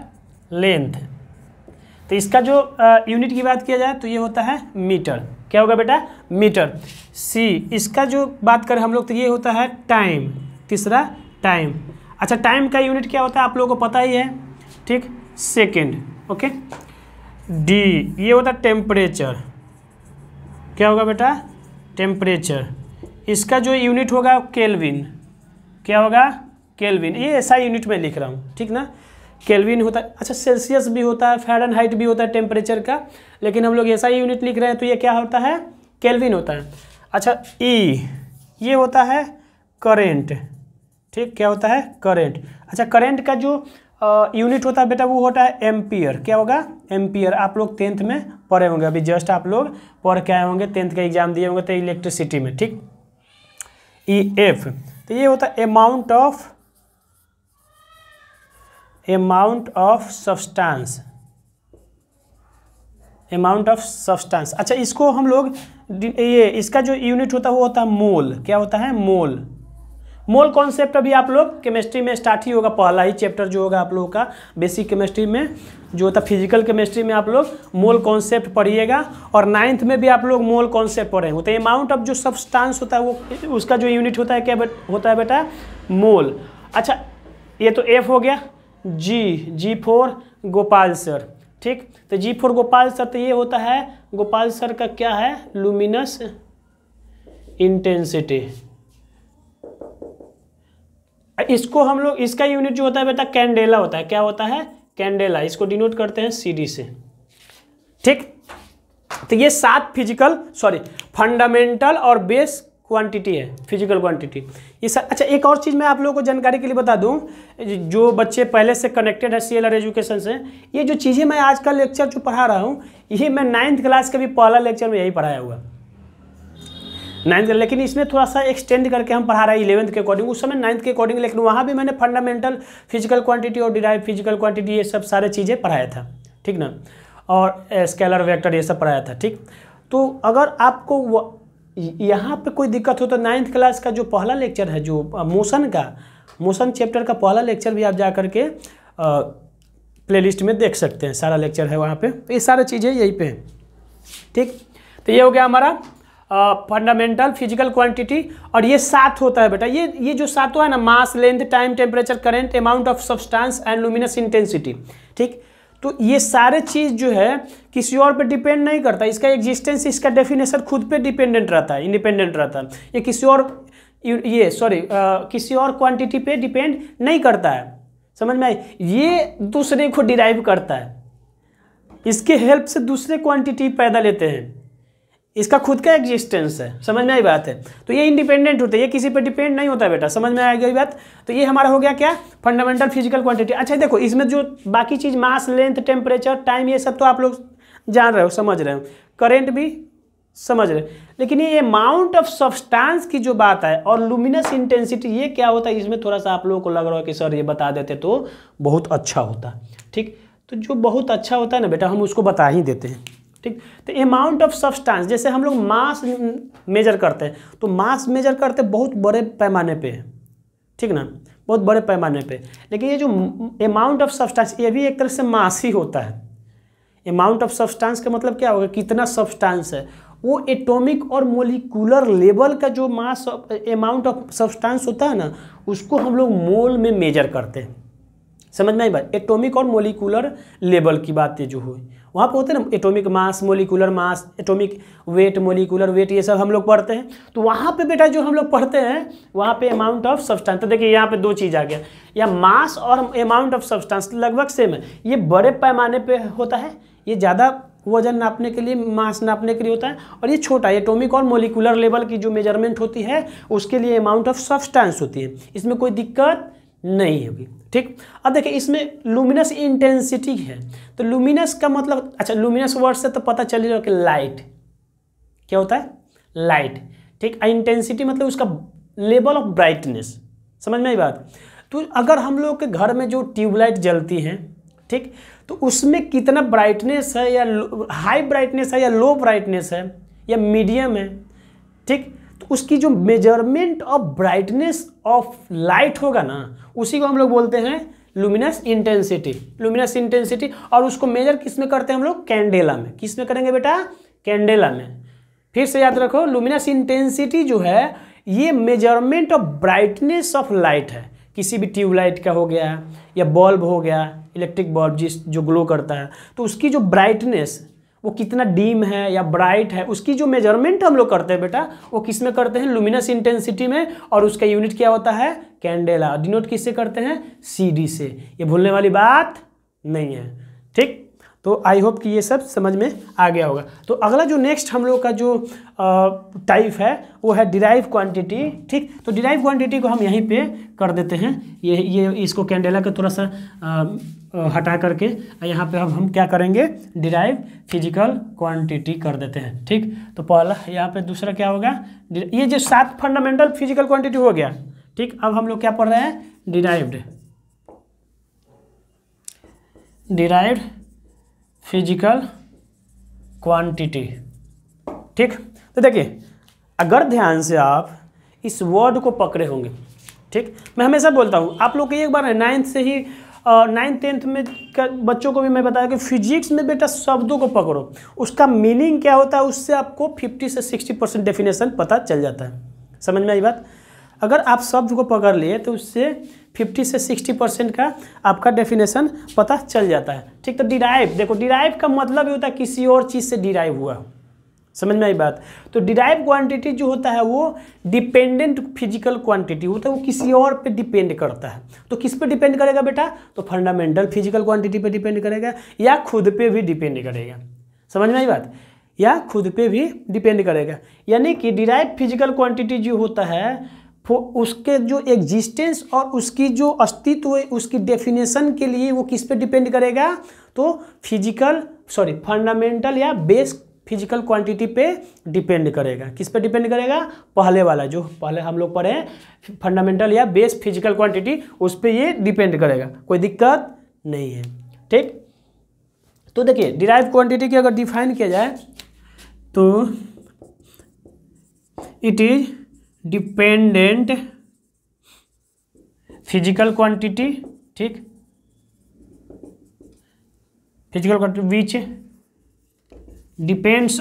लेंथ। तो इसका जो यूनिट की बात किया जाए तो ये होता है मीटर। क्या होगा बेटा? मीटर। सी, इसका जो बात करें हम लोग तो ये होता है टाइम। तीसरा टाइम। अच्छा, टाइम का यूनिट क्या होता है आप लोगों को पता ही है। ठीक, सेकेंड। ओके, डी ये होता है टेम्परेचर। क्या होगा बेटा? टेम्परेचर। इसका जो यूनिट होगा केल्विन। क्या होगा? केल्विन। ये ऐसा यूनिट में लिख रहा हूँ, ठीक ना। केल्विन होता है। अच्छा, सेल्सियस भी होता है, फ़ारेनहाइट भी होता है टेम्परेचर का, लेकिन हम लोग ऐसा ही यूनिट लिख रहे हैं तो ये क्या होता है? केल्विन होता है। अच्छा, ई ये होता है करेंट। ठीक, क्या होता है? करेंट। अच्छा, करेंट का जो यूनिट होता है बेटा वो होता है एम्पियर। क्या होगा? एम्पियर। आप लोग 10th में पढ़े होंगे, अभी जस्ट आप लोग पढ़ के आए होंगे, 10th का एग्जाम दिए होंगे तो इलेक्ट्रिसिटी में। ठीक, ई एफ तो ये होता है amount of substance. Amount of substance. अच्छा, इसको हम लोग ये इसका जो यूनिट होता है वो होता है मोल। क्या होता है? मोल। मोल कॉन्सेप्ट अभी आप लोग केमिस्ट्री में स्टार्ट ही होगा, पहला ही चैप्टर जो होगा आप लोगों का बेसिक केमिस्ट्री में जो होता है, फिजिकल केमिस्ट्री में आप लोग मोल कॉन्सेप्ट पढ़िएगा, और 9th में भी आप लोग मोल कॉन्सेप्ट पढ़ेंगे। तो अमाउंट ऑफ जो सब्सटेंस होता है वो उसका जो यूनिट होता है क्या होता है बेटा? मोल। अच्छा, ये तो एफ हो गया। जी फॉर गोपाल सर। ठीक, तो जी फॉर गोपाल सर, तो ये होता है गोपाल सर का क्या है? Luminous intensity. इसको हम लोग, इसका यूनिट जो होता है बेटा कैंडेला होता है। क्या होता है? कैंडेला। इसको डिनोट करते हैं सीडी से। ठीक, तो ये 7 फंडामेंटल और बेस क्वांटिटी है, फिजिकल क्वांटिटी ये सब। अच्छा, एक और चीज़ मैं आप लोगों को जानकारी के लिए बता दूं, जो बच्चे पहले से कनेक्टेड है CLR एजुकेशन से, ये जो चीज़ें मैं आज का लेक्चर जो पढ़ा रहा हूँ ये मैं 9th क्लास के भी पहला लेक्चर में यही पढ़ाया हुआ 9th, लेकिन इसमें थोड़ा सा एक्सटेंड करके हम पढ़ा रहे हैं 11th के अकॉर्डिंग, उस समय 9th के अकॉर्डिंग, लेकिन वहाँ भी मैंने फंडामेंटल फिजिकल क्वांटिटी और डिराइव फिजिकल क्वांटिटी ये सब सारे चीज़ें पढ़ाया था। ठीक ना, और स्केलर वेक्टर ये सब पढ़ाया था। ठीक, तो अगर आपको यहाँ पे कोई दिक्कत हो तो 9th क्लास का जो पहला लेक्चर है, जो मोशन चैप्टर का पहला लेक्चर भी आप जा करके प्लेलिस्ट में देख सकते हैं, सारा लेक्चर है वहाँ पे। तो ये सारी चीज़ें यहीं पे हैं। ठीक, तो ये हो गया हमारा फंडामेंटल फिजिकल क्वांटिटी, और ये 7 होता है बेटा। ये जो 7 है ना, mass, length, time, temperature, current, amount of substance and luminous intensity. ठीक, तो ये सारे चीज़ जो है किसी और पे डिपेंड नहीं करता, इसका एग्जिस्टेंस, इसका डेफिनेशन खुद पे डिपेंडेंट रहता है, इंडिपेंडेंट रहता है। ये किसी और क्वांटिटी पे डिपेंड नहीं करता है, समझ में आई। ये दूसरे को डिराइव करता है, इसके हेल्प से दूसरे क्वांटिटी पैदा लेते हैं, इसका खुद का एग्जिस्टेंस है, समझ में आई बात है। तो ये इंडिपेंडेंट होता है, ये किसी पे डिपेंड नहीं होता बेटा, समझ में आ गई बात। तो ये हमारा हो गया क्या? Fundamental physical quantity. अच्छा देखो, इसमें जो बाकी चीज़ मास, लेंथ, टेम्परेचर, टाइम, ये सब तो आप लोग जान रहे हो, समझ रहे हो, करेंट भी समझ रहे, लेकिन ये अमाउंट ऑफ सब्सटेंस की जो बात है और लुमिनस इंटेंसिटी, ये क्या होता है, इसमें थोड़ा सा आप लोगों को लग रहा है कि सर ये बता देते तो बहुत अच्छा होता। ठीक, तो जो बहुत अच्छा होता है ना बेटा, हम उसको बता ही देते हैं। ठीक, तो अमाउंट ऑफ सब्सटेंस, जैसे हम लोग मास मेजर करते हैं, तो मास मेजर करते बहुत बड़े पैमाने पे है, ठीक ना, बहुत बड़े पैमाने पे। लेकिन ये जो अमाउंट ऑफ सब्सटेंस, ये भी एक तरह से मास ही होता है। अमाउंट ऑफ सब्सटेंस का मतलब क्या होगा? कितना सब्सटेंस है, वो एटॉमिक और मोलिकुलर लेवल का जो मास अमाउंट ऑफ सब्सटेंस होता है ना, उसको हम लोग मोल में मेजर करते हैं, समझ में आई बात। एटॉमिक और मोलिकुलर लेवल की बातें जो हुई वहाँ पे होते हैं ना, atomic mass, molecular mass, atomic weight, molecular weight, ये सब हम लोग पढ़ते हैं। तो वहाँ पे बेटा जो हम लोग पढ़ते हैं वहाँ पे अमाउंट ऑफ सब्सटेंस, तो देखिए यहाँ पे 2 चीज़ आ गया, या मास और अमाउंट ऑफ सब्सटेंस लगभग सेम है। ये बड़े पैमाने पे होता है, ये ज़्यादा वजन नापने के लिए, मास नापने के लिए होता है, और ये छोटा एटॉमिक और मोलिकुलर लेवल की जो मेजरमेंट होती है उसके लिए अमाउंट ऑफ सब्सटेंस होती है। इसमें कोई दिक्कत नहीं होगी। ठीक, अब देखिए इसमें लुमिनस इंटेंसिटी है, तो लुमिनस का मतलब, अच्छा लुमिनस वर्ड से तो पता चल रहा है कि लाइट क्या होता है, लाइट। ठीक, इंटेंसिटी मतलब उसका लेवल ऑफ ब्राइटनेस, समझ में आई बात। तो अगर हम लोग के घर में जो ट्यूबलाइट जलती हैं, ठीक, तो उसमें कितना ब्राइटनेस है, या हाई ब्राइटनेस है या लो ब्राइटनेस है या मीडियम है, ठीक, तो उसकी जो measurement of brightness of light होगा ना, उसी को हम लोग बोलते हैं लुमिनस इंटेंसिटी, लुमिनस इंटेंसिटी। और उसको मेजर किस में करते हैं हम लोग, कैंडेला में। किस में करेंगे बेटा, कैंडेला में। फिर से याद रखो, लुमिनस इंटेंसिटी जो है ये measurement of brightness of light है। किसी भी ट्यूबलाइट का हो गया या बल्ब हो गया, इलेक्ट्रिक बल्ब जो ग्लो करता है, तो उसकी जो ब्राइटनेस वो कितना डीम है या ब्राइट है, उसकी जो मेजरमेंट हम लोग करते हैं बेटा, वो किस में करते हैं, लुमिनस इंटेंसिटी में। और उसका यूनिट क्या होता है, कैंडेला। डिनोट किससे करते हैं, CD से। ये भूलने वाली बात नहीं है। ठीक, तो आई होप कि ये सब समझ में आ गया होगा। तो अगला जो नेक्स्ट हम लोग का जो टाइप है वो है डिराइव क्वांटिटी। ठीक, तो डिराइव क्वांटिटी को हम यहीं पे कर देते हैं, ये इसको कैंडेला का थोड़ा सा हटा करके यहाँ पे हम क्या करेंगे, डिराइव फिजिकल क्वांटिटी कर देते हैं। ठीक, तो पहला यहाँ पे, दूसरा क्या होगा, ये जो 7 फंडामेंटल फिजिकल क्वांटिटी हो गया। ठीक, अब हम लोग क्या पढ़ रहे हैं, डिराइव्ड फिजिकल क्वांटिटी। ठीक, तो देखिए अगर ध्यान से आप इस वर्ड को पकड़े होंगे, ठीक, मैं हमेशा बोलता हूँ आप लोग को, एक बार 9th से ही 9th 10th में बच्चों को भी मैं बताया कि फिजिक्स में बेटा शब्दों को पकड़ो, उसका मीनिंग क्या होता है, उससे आपको 50 से 60% डेफिनेशन पता चल जाता है। समझ में आई बात। अगर आप शब्द को पकड़ लिए तो उससे 50 से 60% का आपका डेफिनेशन पता चल जाता है। ठीक, तो डिराइव, देखो डिराइव का मतलब ये होता है किसी और चीज़ से डिराइव हुआ। समझ में आई बात। तो डिराइव क्वांटिटी जो होता है वो डिपेंडेंट फिजिकल क्वांटिटी होता है, वो किसी और पे डिपेंड करता है। तो किस पे डिपेंड करेगा बेटा, तो फंडामेंटल फिजिकल क्वांटिटी पे डिपेंड करेगा, या खुद पे भी डिपेंड करेगा। समझ में आई बात, या खुद पे भी डिपेंड करेगा। यानी कि डिराइव फिजिकल क्वांटिटी जो होता है उसके जो एग्जिस्टेंस और उसकी जो अस्तित्व है, उसकी डेफिनेशन के लिए वो किस पे डिपेंड करेगा, तो फंडामेंटल या बेस फिजिकल क्वांटिटी पे डिपेंड करेगा। किस पे डिपेंड करेगा, पहले वाला जो पहले हम लोग पढ़े फंडामेंटल या बेस फिजिकल क्वांटिटी, उस पे ये डिपेंड करेगा, कोई दिक्कत नहीं है। ठीक, तो देखिए डिराइव क्वांटिटी की अगर डिफाइन किया जाए तो it is dependent physical quantity. ठीक, physical quantity which depends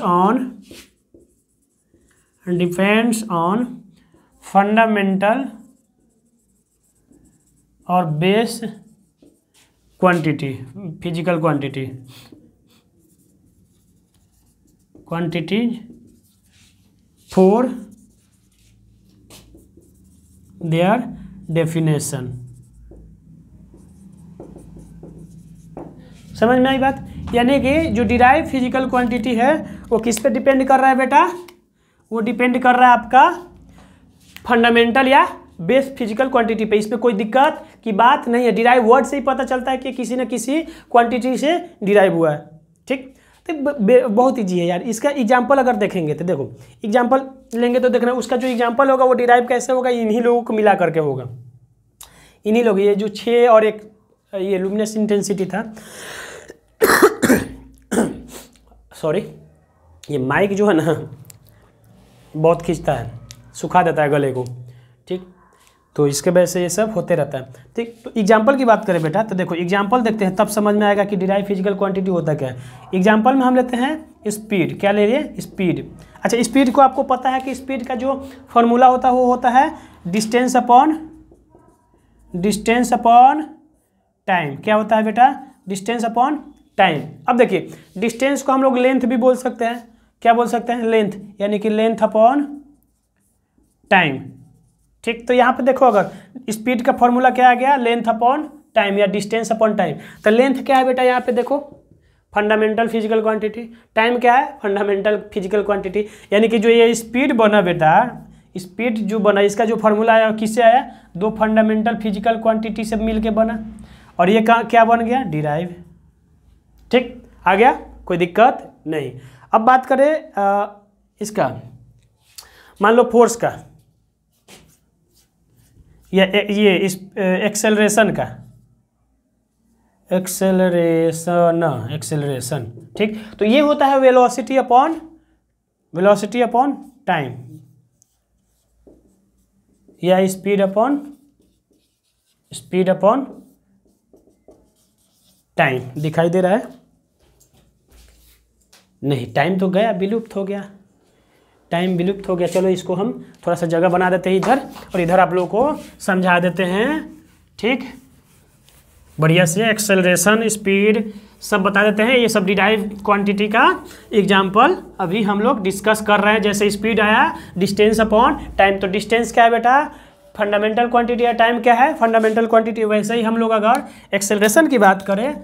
on fundamental और base quantity, physical quantities for their definition। समझ में आई बात। यानी कि जो डिराइव फिजिकल क्वांटिटी है वो किस पे डिपेंड कर रहा है बेटा, वो डिपेंड कर रहा है आपका फंडामेंटल या बेस फिजिकल क्वांटिटी पे। इसमें कोई दिक्कत की बात नहीं है। डिराइव वर्ड से ही पता चलता है कि किसी न किसी क्वांटिटी से डिराइव हुआ है। ठीक, तो बहुत ईजी है यार। इसका एग्जाम्पल अगर देखेंगे तो देखो, एग्जाम्पल लेंगे तो देखना उसका जो एग्जाम्पल होगा वो डिराइव कैसे होगा, इन्हीं लोगों को मिला करके होगा। इन्हीं लोग, ये जो 6 और एक ये लुमिनस इंटेंसिटी था सॉरी, ये माइक जो है ना बहुत खींचता है, सुखा देता है गले को। ठीक, तो इसके वजह से ये सब होते रहता है। ठीक, तो एग्जाम्पल की बात करें बेटा तो देखो एग्जाम्पल देखते हैं, तब समझ में आएगा कि डिराइव फिजिकल क्वांटिटी होता क्या है। एग्जाम्पल में हम लेते हैं स्पीड। क्या ले रहे, स्पीड। अच्छा, स्पीड को आपको पता है कि स्पीड का जो फॉर्मूला होता है वो होता है डिस्टेंस अपॉन टाइम। क्या होता है बेटा, डिस्टेंस अपॉन टाइम। अब देखिए डिस्टेंस को हम लोग लेंथ भी बोल सकते हैं। क्या बोल सकते हैं, लेंथ, यानी कि लेंथ अपॉन टाइम। ठीक, तो यहाँ पे देखो अगर स्पीड का फॉर्मूला क्या आ गया, लेंथ अपॉन टाइम या डिस्टेंस अपॉन टाइम। तो लेंथ क्या है बेटा, यहाँ पे देखो फंडामेंटल फिजिकल क्वांटिटी, टाइम क्या है, फंडामेंटल फिजिकल क्वांटिटी। यानी कि जो ये स्पीड बना बेटा, स्पीड जो बना इसका जो फार्मूला आया किससे आया, दो फंडामेंटल फिजिकल क्वांटिटी से मिल के बना, और ये क्या बन गया, डिराइव। ठीक, आ गया, कोई दिक्कत नहीं। अब बात करें इसका, मान लो फोर्स का या ये इस एक्सेलरेशन का, एक्सेलरेशन। ठीक, तो ये होता है वेलोसिटी अपॉन टाइम या स्पीड अपॉन टाइम। दिखाई दे रहा है? नहीं, टाइम तो गया, विलुप्त हो गया, टाइम विलुप्त हो गया। चलो इसको हम थोड़ा सा जगह बना देते हैं इधर, और इधर आप लोगों को समझा देते हैं। ठीक, बढ़िया से एक्सेलरेशन, स्पीड सब बता देते हैं। ये सब डिराइव क्वांटिटी का एग्जाम्पल अभी हम लोग डिस्कस कर रहे हैं। जैसे स्पीड आया, डिस्टेंस अपॉन टाइम, तो डिस्टेंस क्या है बेटा, फंडामेंटल क्वांटिटी, या टाइम क्या है, फंडामेंटल क्वांटिटी। वैसे ही हम लोग अगर एक्सेलरेशन की बात करें,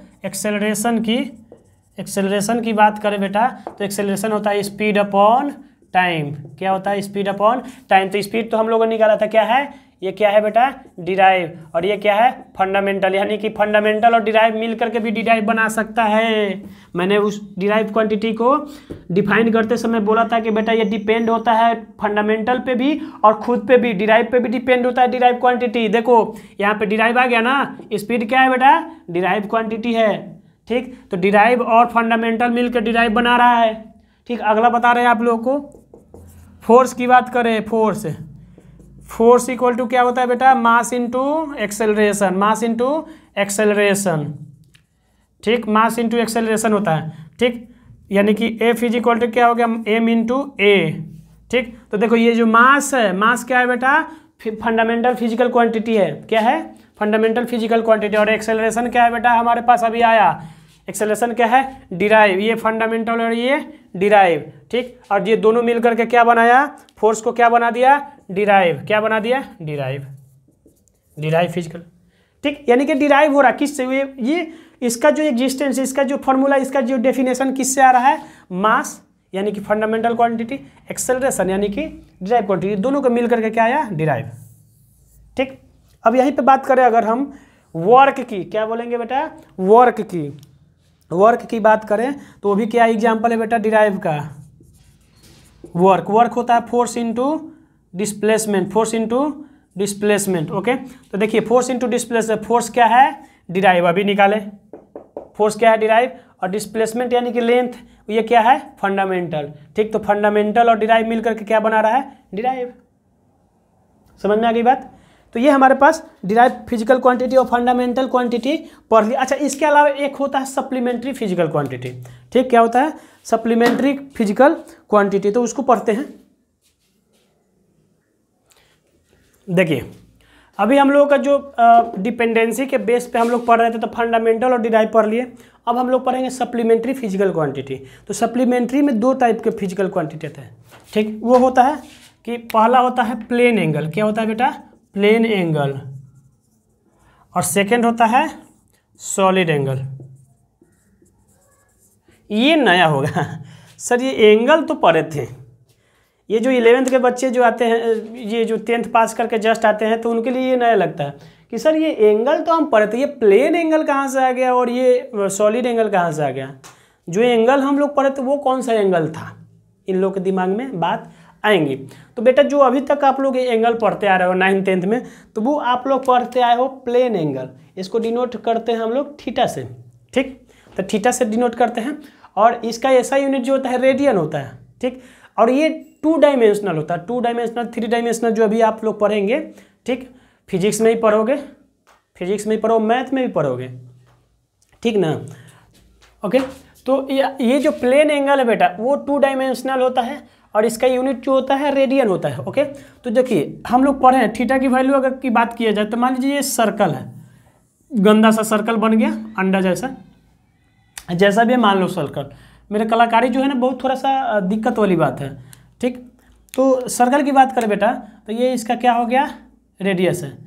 एक्सेलरेशन की बात करें बेटा, तो एक्सेलरेशन होता है स्पीड अपॉन टाइम। क्या होता है, स्पीड अपॉन टाइम। तो स्पीड तो हम लोगों ने निकाला था, क्या है, ये क्या है बेटा, डिराइव, और ये क्या है, फंडामेंटल। यानी कि फंडामेंटल और डिराइव मिल करके भी डिराइव बना सकता है। मैंने उस डिराइव क्वांटिटी को डिफाइन करते समय बोला था कि बेटा ये डिपेंड होता है फंडामेंटल पे भी और खुद पे भी, डिराइव पे भी डिपेंड होता है डिराइव क्वांटिटी। देखो यहाँ पे डिराइव आ गया ना, स्पीड क्या है बेटा, डिराइव क्वांटिटी है। ठीक, तो डिराइव और फंडामेंटल मिलकर डिराइव बना रहा है। ठीक, अगला बता रहे हैं आप लोगों को, फोर्स की बात करें, फोर्स इक्वल टू क्या होता है बेटा, mass into acceleration, mass into acceleration. ठीक, मास इंटू एक्सेलरेशन होता है। ठीक, यानी कि एफ इज इक्वल टू क्या हो गया, एम इंटू ए। ठीक, तो देखो ये जो मास है, मास क्या है बेटा, फंडामेंटल फिजिकल क्वांटिटी है। क्या है, फंडामेंटल फिजिकल क्वांटिटी। और एक्सेलरेशन क्या है बेटा, हमारे पास अभी आया, एक्सेलरेशन क्या है, डिराइव। ये फंडामेंटल और ये डिराइव। ठीक, और ये दोनों मिलकर के क्या बनाया, फोर्स को क्या बना दिया, डिराइव। क्या बना दिया, डिराइव फिजिकल। ठीक, यानी कि डिराइव हो रहा किससे, ये इसका जो एग्जिस्टेंस, इसका जो फॉर्मूला, इसका जो डेफिनेशन किससे आ रहा है, मास यानी कि फंडामेंटल क्वांटिटी, एक्सेलरेशन यानी कि डिराइव क्वांटिटी, दोनों को मिलकर के क्या आया, डिराइव। ठीक, अब यहीं पे बात करें अगर हम वर्क की, क्या बोलेंगे बेटा, वर्क की बात करें तो वो भी क्या एग्जाम्पल है बेटा, डिराइव का। वर्क होता है फोर्स इंटू डिस्प्लेसमेंट। ओके, तो देखिए फोर्स इंटू डिस्प्लेसमेंट, फोर्स क्या है, डिराइव, अभी निकाले, फोर्स क्या है, डिराइव, और डिस्प्लेसमेंट यानी कि लेंथ, ये क्या है, फंडामेंटल। ठीक, तो फंडामेंटल और डिराइव मिलकर के क्या बना रहा है, डिराइव। समझ में आ गई बात? तो ये हमारे पास डिराइव फिजिकल क्वांटिटी और फंडामेंटल क्वांटिटी पढ़ लिया। अच्छा, इसके अलावा एक होता है सप्लीमेंट्री फिजिकल क्वांटिटी। ठीक, क्या होता है, सप्लीमेंट्री फिजिकल क्वांटिटी, तो उसको पढ़ते हैं। देखिए, अभी हम लोग का जो डिपेंडेंसी के बेस पे हम लोग पढ़ रहे थे, तो फंडामेंटल और डिराइव पढ़ लिए। अब हम लोग पढ़ेंगे सप्लीमेंट्री फिजिकल क्वांटिटी। तो सप्लीमेंट्री में दो टाइप के फिजिकल क्वांटिटी होते हैं। ठीक, वो होता है कि पहला होता है प्लेन एंगल। क्या होता है बेटा, प्लेन एंगल। और सेकंड होता है सॉलिड एंगल। ये नया होगा सर, ये एंगल तो पढ़े थे, ये जो 11th के बच्चे जो आते हैं, ये जो 10th पास करके जस्ट आते हैं, तो उनके लिए ये नया लगता है कि सर ये एंगल तो हम पढ़े थे, ये प्लेन एंगल कहाँ से आ गया और ये सॉलिड एंगल कहाँ से आ गया। जो एंगल हम लोग पढ़े थे वो कौन सा एंगल था, इन लोग के दिमाग में बात आएंगी। तो बेटा जो अभी तक आप लोग एंगल पढ़ते आ रहे हो 9th 10th में, तो वो आप लोग पढ़ते आए हो प्लेन एंगल। इसको डिनोट करते हैं हम लोग थीटा से। ठीक, तो थीटा से डिनोट करते हैं, और इसका ऐसा यूनिट जो होता है रेडियन होता है। ठीक, और ये 2 डायमेंशनल होता है, 2 डायमेंशनल 3 डायमेंशनल जो अभी आप लोग पढ़ेंगे। ठीक, फिजिक्स में ही पढ़ोगे, मैथ में भी पढ़ोगे। ठीक ना, ओके। तो ये जो प्लेन एंगल है बेटा वो 2 डायमेंशनल होता है, और इसका यूनिट जो होता है रेडियन होता है। ओके, तो देखिए हम लोग पढ़े हैं थीटा की वैल्यू अगर की बात किया जाए, तो मान लीजिए ये सर्कल है, गंदा सा सर्कल बन गया, अंडा जैसा भी है, मान लो सर्कल। मेरे कलाकारी जो है ना बहुत थोड़ा सा दिक्कत वाली बात है। ठीक, तो सर्कल की बात करें बेटा, तो ये इसका क्या हो गया, रेडियस है।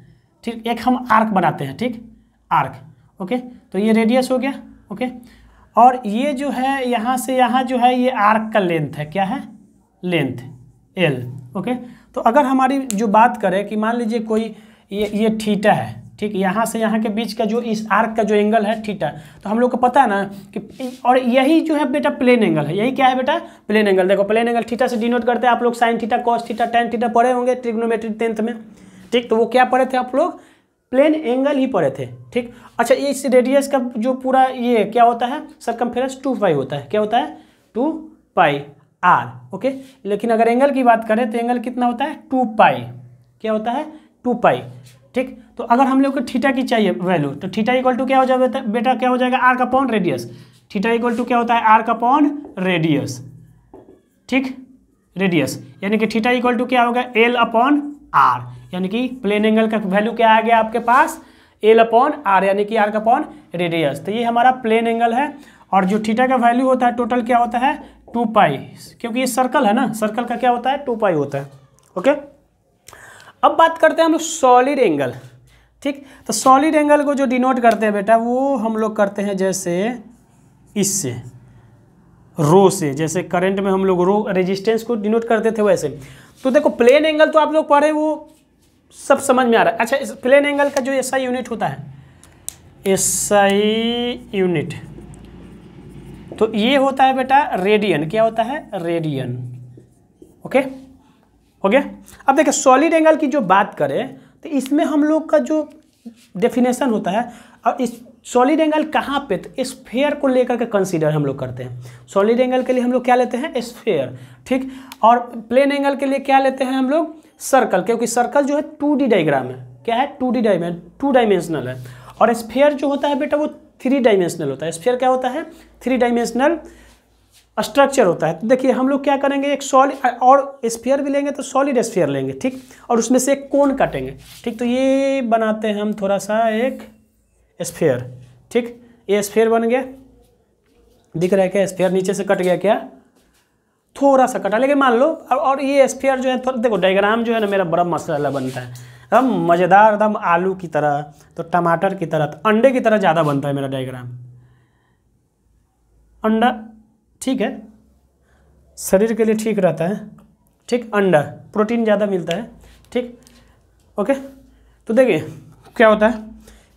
ठीक, एक हम आर्क बनाते हैं। ठीक, आर्क। ओके, तो ये रेडियस हो गया। ओके, और ये जो है यहाँ से यहाँ जो है ये आर्क का लेंथ है, क्या है, लेंथ L। ओके। तो अगर हमारी जो बात करें कि मान लीजिए कोई ये थीटा है, ठीक, यहाँ से यहाँ के बीच का जो इस आर्क का जो एंगल है थीटा, तो हम लोग को पता है ना कि, और यही जो है बेटा प्लेन एंगल है। यही क्या है बेटा? Plane angle. देखो प्लेन एंगल थीटा से डिनोट करते हैं आप लोग sine theta, cos theta, tan theta पढ़े होंगे ट्रिग्नोमेट्री 10th में, ठीक। तो वो क्या पढ़े थे आप लोग? प्लेन एंगल ही पढ़े थे, ठीक। अच्छा, इस रेडियस का जो पूरा ये क्या होता है? सरकमफेरेंस 2 पाई होता है। क्या होता है? 2 पाई आर, ओके। लेकिन अगर एंगल की बात करें तो एंगल कितना होता है? 2 पाई। क्या होता है? 2 पाई, ठीक। तो अगर हम लोग को थीटा की चाहिए वैल्यू, तो थीटा इक्वल टू क्या हो जाएगा बेटा? क्या हो जाएगा? Arc upon radius. Theta equal to क्या होता है? आर्क अपॉन रेडियस, ठीक, रेडियस। यानी कि थीटा इक्वल टू क्या होगा? L upon R. यानी कि प्लेन एंगल का वैल्यू क्या आ गया आपके पास? एल अपॉन आर, यानी कि आर्क अपॉन रेडियस। तो ये हमारा प्लेन एंगल है। और जो थीटा का वैल्यू होता है टोटल क्या होता है? 2 पाई, क्योंकि ये सर्कल है ना, सर्कल का क्या होता है? 2 पाई होता है, ओके। अब बात करते हैं हम लोग सॉलिड एंगल, ठीक। तो सॉलिड एंगल को जो डिनोट करते हैं बेटा, वो हम लोग करते हैं जैसे इससे, रो से, जैसे करंट में हम लोग रो रेजिस्टेंस को डिनोट करते थे वैसे। तो देखो प्लेन एंगल तो आप लोग पढ़े, वो सब समझ में आ रहा है। अच्छा, इस प्लेन एंगल का जो एसआई यूनिट होता है, एसआई यूनिट, तो ये होता है बेटा रेडियन। क्या होता है? रेडियन, ओके, हो गया। अब देखिए सॉलिड एंगल की जो बात करें तो इसमें हम लोग का जो डेफिनेशन होता है, और इस सॉलिड एंगल कहाँ पे? तो स्फेयर को लेकर के कंसीडर हम लोग करते हैं। सॉलिड एंगल के लिए हम लोग क्या लेते हैं? स्फेयर, ठीक। और प्लेन एंगल के लिए क्या लेते हैं हम लोग? सर्कल, क्योंकि सर्कल जो है 2D डायग्राम है। क्या है? 2D डायग्राम, 2 डायमेंशनल है। और स्फेयर जो होता है बेटा वो 3 डायमेंशनल होता है। स्फेयर क्या होता है? 3 डायमेंशनल स्ट्रक्चर होता है। तो देखिए हम लोग क्या करेंगे, एक सॉलिड और स्फीयर भी लेंगे तो सॉलिड स्फीयर लेंगे, ठीक, और उसमें से एक कोन काटेंगे, ठीक। तो ये बनाते हैं हम थोड़ा सा एक स्फीयर, ठीक। ये स्फीयर बन गया, दिख रहा है क्या? स्फीयर नीचे से कट गया क्या? थोड़ा सा कटा, लेकिन मान लो। और ये स्फीयर जो है देखो डायग्राम जो है ना मेरा बड़ा मसाला बनता है, एकदम मज़ेदार, एकदम आलू की तरह, तो टमाटर की तरह, तो अंडे की तरह ज़्यादा बनता है मेरा डायग्राम। अंडा ठीक है, शरीर के लिए ठीक रहता है, ठीक। अंडा प्रोटीन ज़्यादा मिलता है, ठीक, ओके। तो देखिए क्या होता है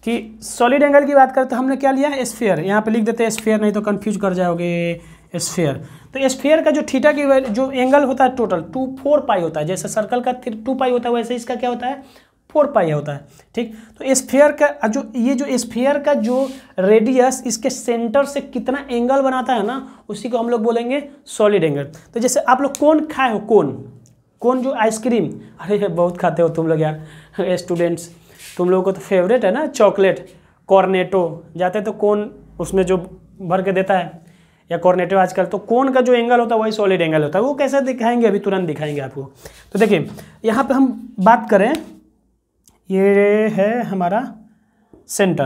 कि सॉलिड एंगल की बात करें तो हमने क्या लिया? स्फीयर। यहाँ पे लिख देते हैं स्फीयर, नहीं तो कंफ्यूज कर जाओगे। स्फीयर, तो स्फीयर का जो थीटा की जो एंगल होता है टोटल 4 पाई होता है। जैसे सर्कल का 2 पाई होता है वैसे इसका क्या होता है? 4 पाई होता है, ठीक। तो स्फीयर का जो ये स्फीयर का जो रेडियस इसके सेंटर से कितना एंगल बनाता है ना, उसी को हम लोग बोलेंगे सॉलिड एंगल। तो जैसे आप लोग कोन खाए हो, कोन जो आइसक्रीम, अरे बहुत खाते हो तुम लोग यार स्टूडेंट्स, तुम लोगों को तो फेवरेट है ना चॉकलेट, कॉर्नेटो जाते तो कोन उसमें जो भर के देता है, या कॉर्नेटो आजकल, तो कोन का जो एंगल होता है वही सॉलिड एंगल होता है। वो कैसे दिखाएंगे? अभी तुरंत दिखाएंगे आपको। तो देखिए यहाँ पे हम बात करें, ये है हमारा सेंटर,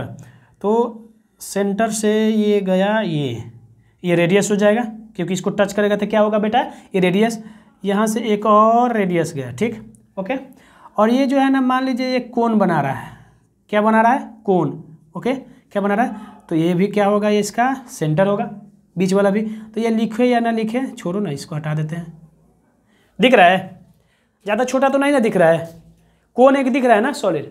तो सेंटर से ये गया, ये रेडियस हो जाएगा, क्योंकि इसको टच करेगा तो क्या होगा बेटा? ये रेडियस, यहाँ से एक और रेडियस गया, ठीक, ओके। और ये जो है ना, मान लीजिए ये कोन बना रहा है। क्या बना रहा है? कोन, ओके। क्या बना रहा है? तो ये भी क्या होगा? ये इसका सेंटर होगा, बीच वाला भी। तो ये लिखे या ना लिखे, छोड़ो ना, इसको हटा देते हैं। दिख रहा है? ज़्यादा छोटा तो नहीं ना दिख रहा है? कोन एक दिख रहा है ना सॉलिड,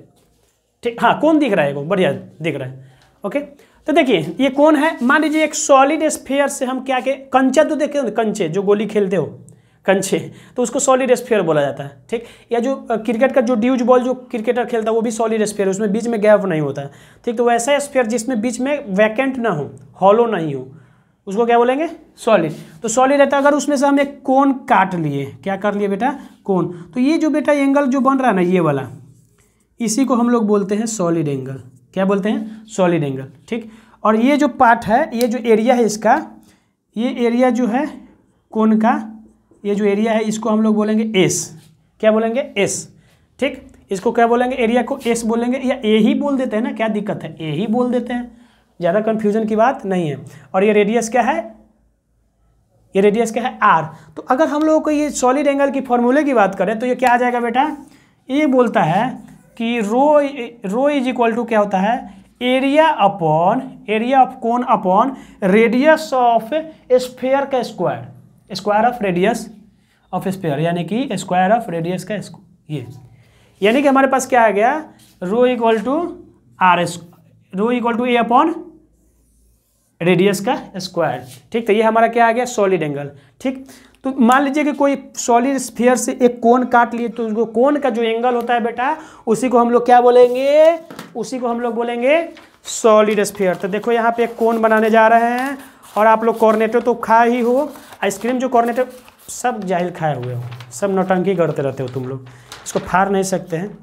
ठीक, हाँ कोन दिख रहा है, बढ़िया दिख रहा है, ओके। तो देखिए ये कोन है। मान लीजिए एक सॉलिड स्फीयर से हम क्या के कंचे, तो देखिए कंचे जो गोली खेलते हो, कंचे, तो उसको सॉलिड स्फीयर बोला जाता है, ठीक। या जो क्रिकेट का जो ड्यूज बॉल जो क्रिकेटर खेलता है वो भी सॉलिड स्फीयर है, उसमें बीच में गैप नहीं होता है, ठीक। तो वैसा स्फीयर जिसमें बीच में वैकेंट ना हो, हॉलो नहीं हो, उसको क्या बोलेंगे? सॉलिड। तो सॉलिड रहता है। अगर उसमें से हम एक कोन काट लिए, क्या कर लिए बेटा? कोन। तो ये जो बेटा एंगल जो बन रहा है ना, ये वाला, इसी को हम लोग बोलते हैं सॉलिड एंगल। क्या बोलते हैं? सॉलिड एंगल, ठीक। और ये जो पार्ट है, ये जो एरिया है इसका, ये एरिया जो है कोन का, ये जो एरिया है इसको हम लोग बोलेंगे एस। क्या बोलेंगे? एस, ठीक। इसको क्या बोलेंगे? एरिया को एस बोलेंगे, या ए ही बोल देते हैं ना, क्या दिक्कत है? ए ही बोल देते हैं, ज़्यादा कन्फ्यूजन की बात नहीं है। और ये रेडियस क्या है? ये रेडियस क्या है? आर। तो अगर हम लोगों को ये सॉलिड एंगल की फॉर्मूले की बात करें तो ये क्या आ जाएगा बेटा? ये बोलता है कि रो इज इक्वल टू क्या होता है? Area of cone upon radius of sphere का square of radius of sphere, यानी कि स्क्वायर ऑफ रेडियस का ये, यानी कि हमारे पास क्या आ गया, rho equal to R, rho equal to A upon radius का स्क्वायर। ठीक, तो ये हमारा क्या आ गया, सॉलिड एंगल। ठीक, तो मान लीजिए कि कोई सॉलिड स्फीयर से एक कोन काट लिए, तो उसको कोन का जो एंगल होता है बेटा, उसी को हम लोग क्या बोलेंगे, उसी को हम लोग बोलेंगे सॉलिड स्फीयर। तो देखो यहाँ पे एक कोन बनाने जा रहे हैं, और आप लोग कॉर्नेटो तो खाए ही हो, आइसक्रीम जो कॉर्नेटो सब जाहिल खाए हुए हो, सब नौटंकी करते रहते हो तुम लोग, इसको फाड़ नहीं सकते हैं।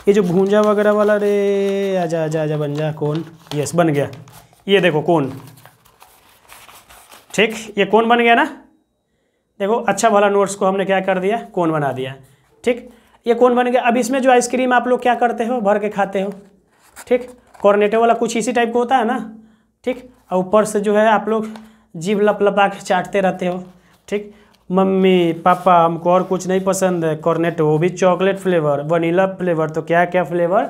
ये जो भूंजा वगैरह वाला, रे आजा आजा आजा बन जा कोन, यस बन गया, ये देखो कोन। ठीक, ये कोन बन गया ना, देखो अच्छा वाला नोट्स को हमने क्या कर दिया, कोन बना दिया। ठीक, ये कोन बन गया। अब इसमें जो आइसक्रीम आप लोग क्या करते हो, भर के खाते हो। ठीक, कॉर्नेटो वाला कुछ इसी टाइप का होता है ना। ठीक, और ऊपर से जो है आप लोग जीभ लप लपा के चाटते रहते हो। ठीक, मम्मी पापा हमको और कुछ नहीं पसंद है, कॉर्नेटो वो भी चॉकलेट फ्लेवर, वनीला फ्लेवर, तो क्या क्या फ्लेवर।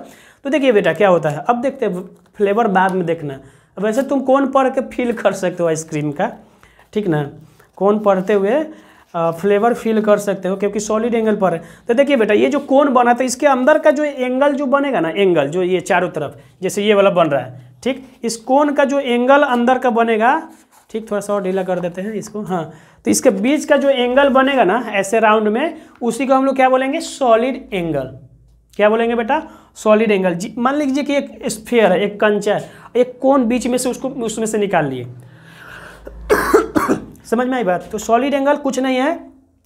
तो देखिए बेटा क्या होता है, अब देखते हैं फ्लेवर बाद में देखना। अब वैसे तुम कौन पढ़ के फील कर सकते हो आइसक्रीम का, ठीक ना, कौन पढ़ते हुए फ्लेवर फील कर सकते हो, क्योंकि सॉलिड एंगल पर है। तो देखिए बेटा ये जो कोन बना था, इसके अंदर का जो एंगल जो बनेगा ना, एंगल जो ये चारों तरफ जैसे ये वाला बन रहा है, ठीक, इस कोन का जो एंगल अंदर का बनेगा, ठीक, थोड़ा सा और ढीला कर देते हैं इसको, हाँ, तो इसके बीच का जो एंगल बनेगा ना ऐसे राउंड में, उसी को हम लोग क्या बोलेंगे, सॉलिड एंगल। क्या बोलेंगे बेटा, सॉलिड एंगल। मान लीजिए कि एक स्फीयर है, एक कंचा है, एक कोन बीच में से उसको उसमें से निकाल लिए समझ में आई बात। तो सॉलिड एंगल कुछ नहीं है,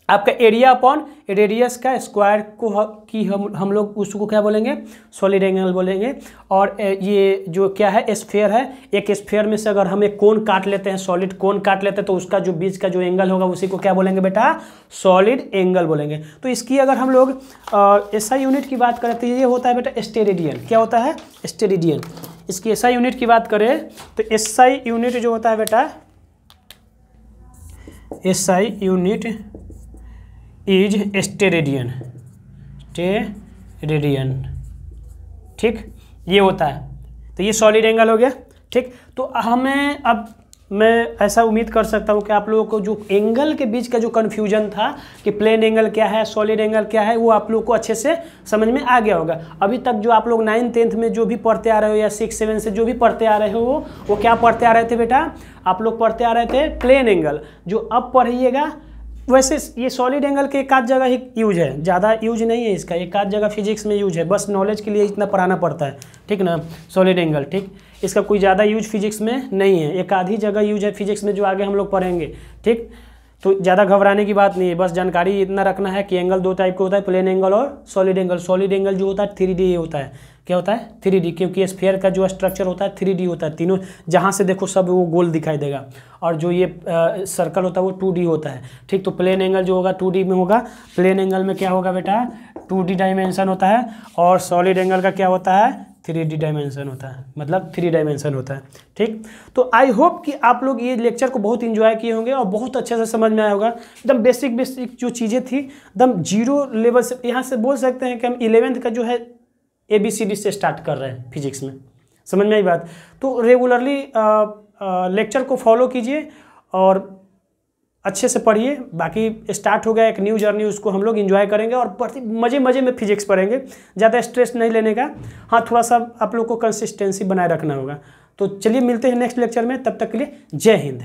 आपका एरिया अपॉन रेडियस का स्क्वायर को कि हम लोग उसको क्या बोलेंगे, सॉलिड एंगल बोलेंगे। और ये जो क्या है, स्फीयर है, एक स्फीयर में से अगर हम एक कोन काट लेते हैं, सॉलिड कोन काट लेते हैं, तो उसका जो बीच का जो एंगल होगा उसी को क्या बोलेंगे बेटा, सॉलिड एंगल बोलेंगे। तो इसकी अगर हम लोग एसआई यूनिट की बात करें तो ये होता है बेटा स्टेरेडियन। क्या होता है, स्टेरेडियन। इसकी एसआई यूनिट की बात करें तो एसआई यूनिट जो होता है बेटा, SI unit is steradian, steradian. ठीक, ये होता है, तो ये सॉलिड एंगल हो गया। ठीक, तो हमें अब मैं ऐसा उम्मीद कर सकता हूँ कि आप लोगों को जो एंगल के बीच का जो कन्फ्यूजन था कि प्लेन एंगल क्या है, सॉलिड एंगल क्या है, वो आप लोग को अच्छे से समझ में आ गया होगा। अभी तक जो आप लोग 9th 10th में जो भी पढ़ते आ रहे हो, या 6 7 से जो भी पढ़ते आ रहे हो, वो क्या पढ़ते आ रहे थे बेटा, आप लोग पढ़ते आ रहे थे प्लेन एंगल। जो अब पढ़िएगा, वैसे ये सॉलिड एंगल के एक आध जगह ही यूज है, ज़्यादा यूज नहीं है इसका, एक आध जगह फिजिक्स में यूज है, बस नॉलेज के लिए इतना पढ़ाना पड़ता है, ठीक ना, सॉलिड एंगल। ठीक, इसका कोई ज़्यादा यूज फिजिक्स में नहीं है, एक आधी जगह यूज है फिजिक्स में, जो आगे हम लोग पढ़ेंगे। ठीक, तो ज़्यादा घबराने की बात नहीं है, बस जानकारी इतना रखना है कि एंगल दो टाइप का होता है, प्लेन एंगल और सॉलिड एंगल। सॉलिड एंगल जो होता है 3D होता है। क्या होता है, 3D, क्योंकि स्फीयर का जो स्ट्रक्चर होता है 3D होता है, तीनों जहाँ से देखो सब वो गोल दिखाई देगा। और जो ये सर्कल होता है वो 2D होता है। ठीक, तो प्लेन एंगल जो होगा 2D में होगा। प्लेन एंगल में क्या होगा बेटा, 2D डायमेंशन होता है, और सॉलिड एंगल का क्या होता है, 3D डायमेंशन होता है, मतलब 3 डायमेंशन होता है। ठीक, तो आई होप कि आप लोग ये लेक्चर को बहुत इंजॉय किए होंगे और बहुत अच्छे से समझ में आया होगा। एकदम बेसिक जो चीज़ें थी, एकदम जीरो लेवल से, यहाँ से बोल सकते हैं कि हम 11th का जो है ABCD से स्टार्ट कर रहे हैं फिजिक्स में। समझ में आई बात। तो रेगुलरली लेक्चर को फॉलो कीजिए और अच्छे से पढ़िए। बाकी स्टार्ट हो गया एक न्यू जर्नी, उसको हम लोग एंजॉय करेंगे और मज़े मज़े में फिजिक्स पढ़ेंगे, ज़्यादा स्ट्रेस नहीं लेने का। हाँ, थोड़ा सा आप लोग को कंसिस्टेंसी बनाए रखना होगा। तो चलिए मिलते हैं नेक्स्ट लेक्चर में, तब तक के लिए जय हिंद।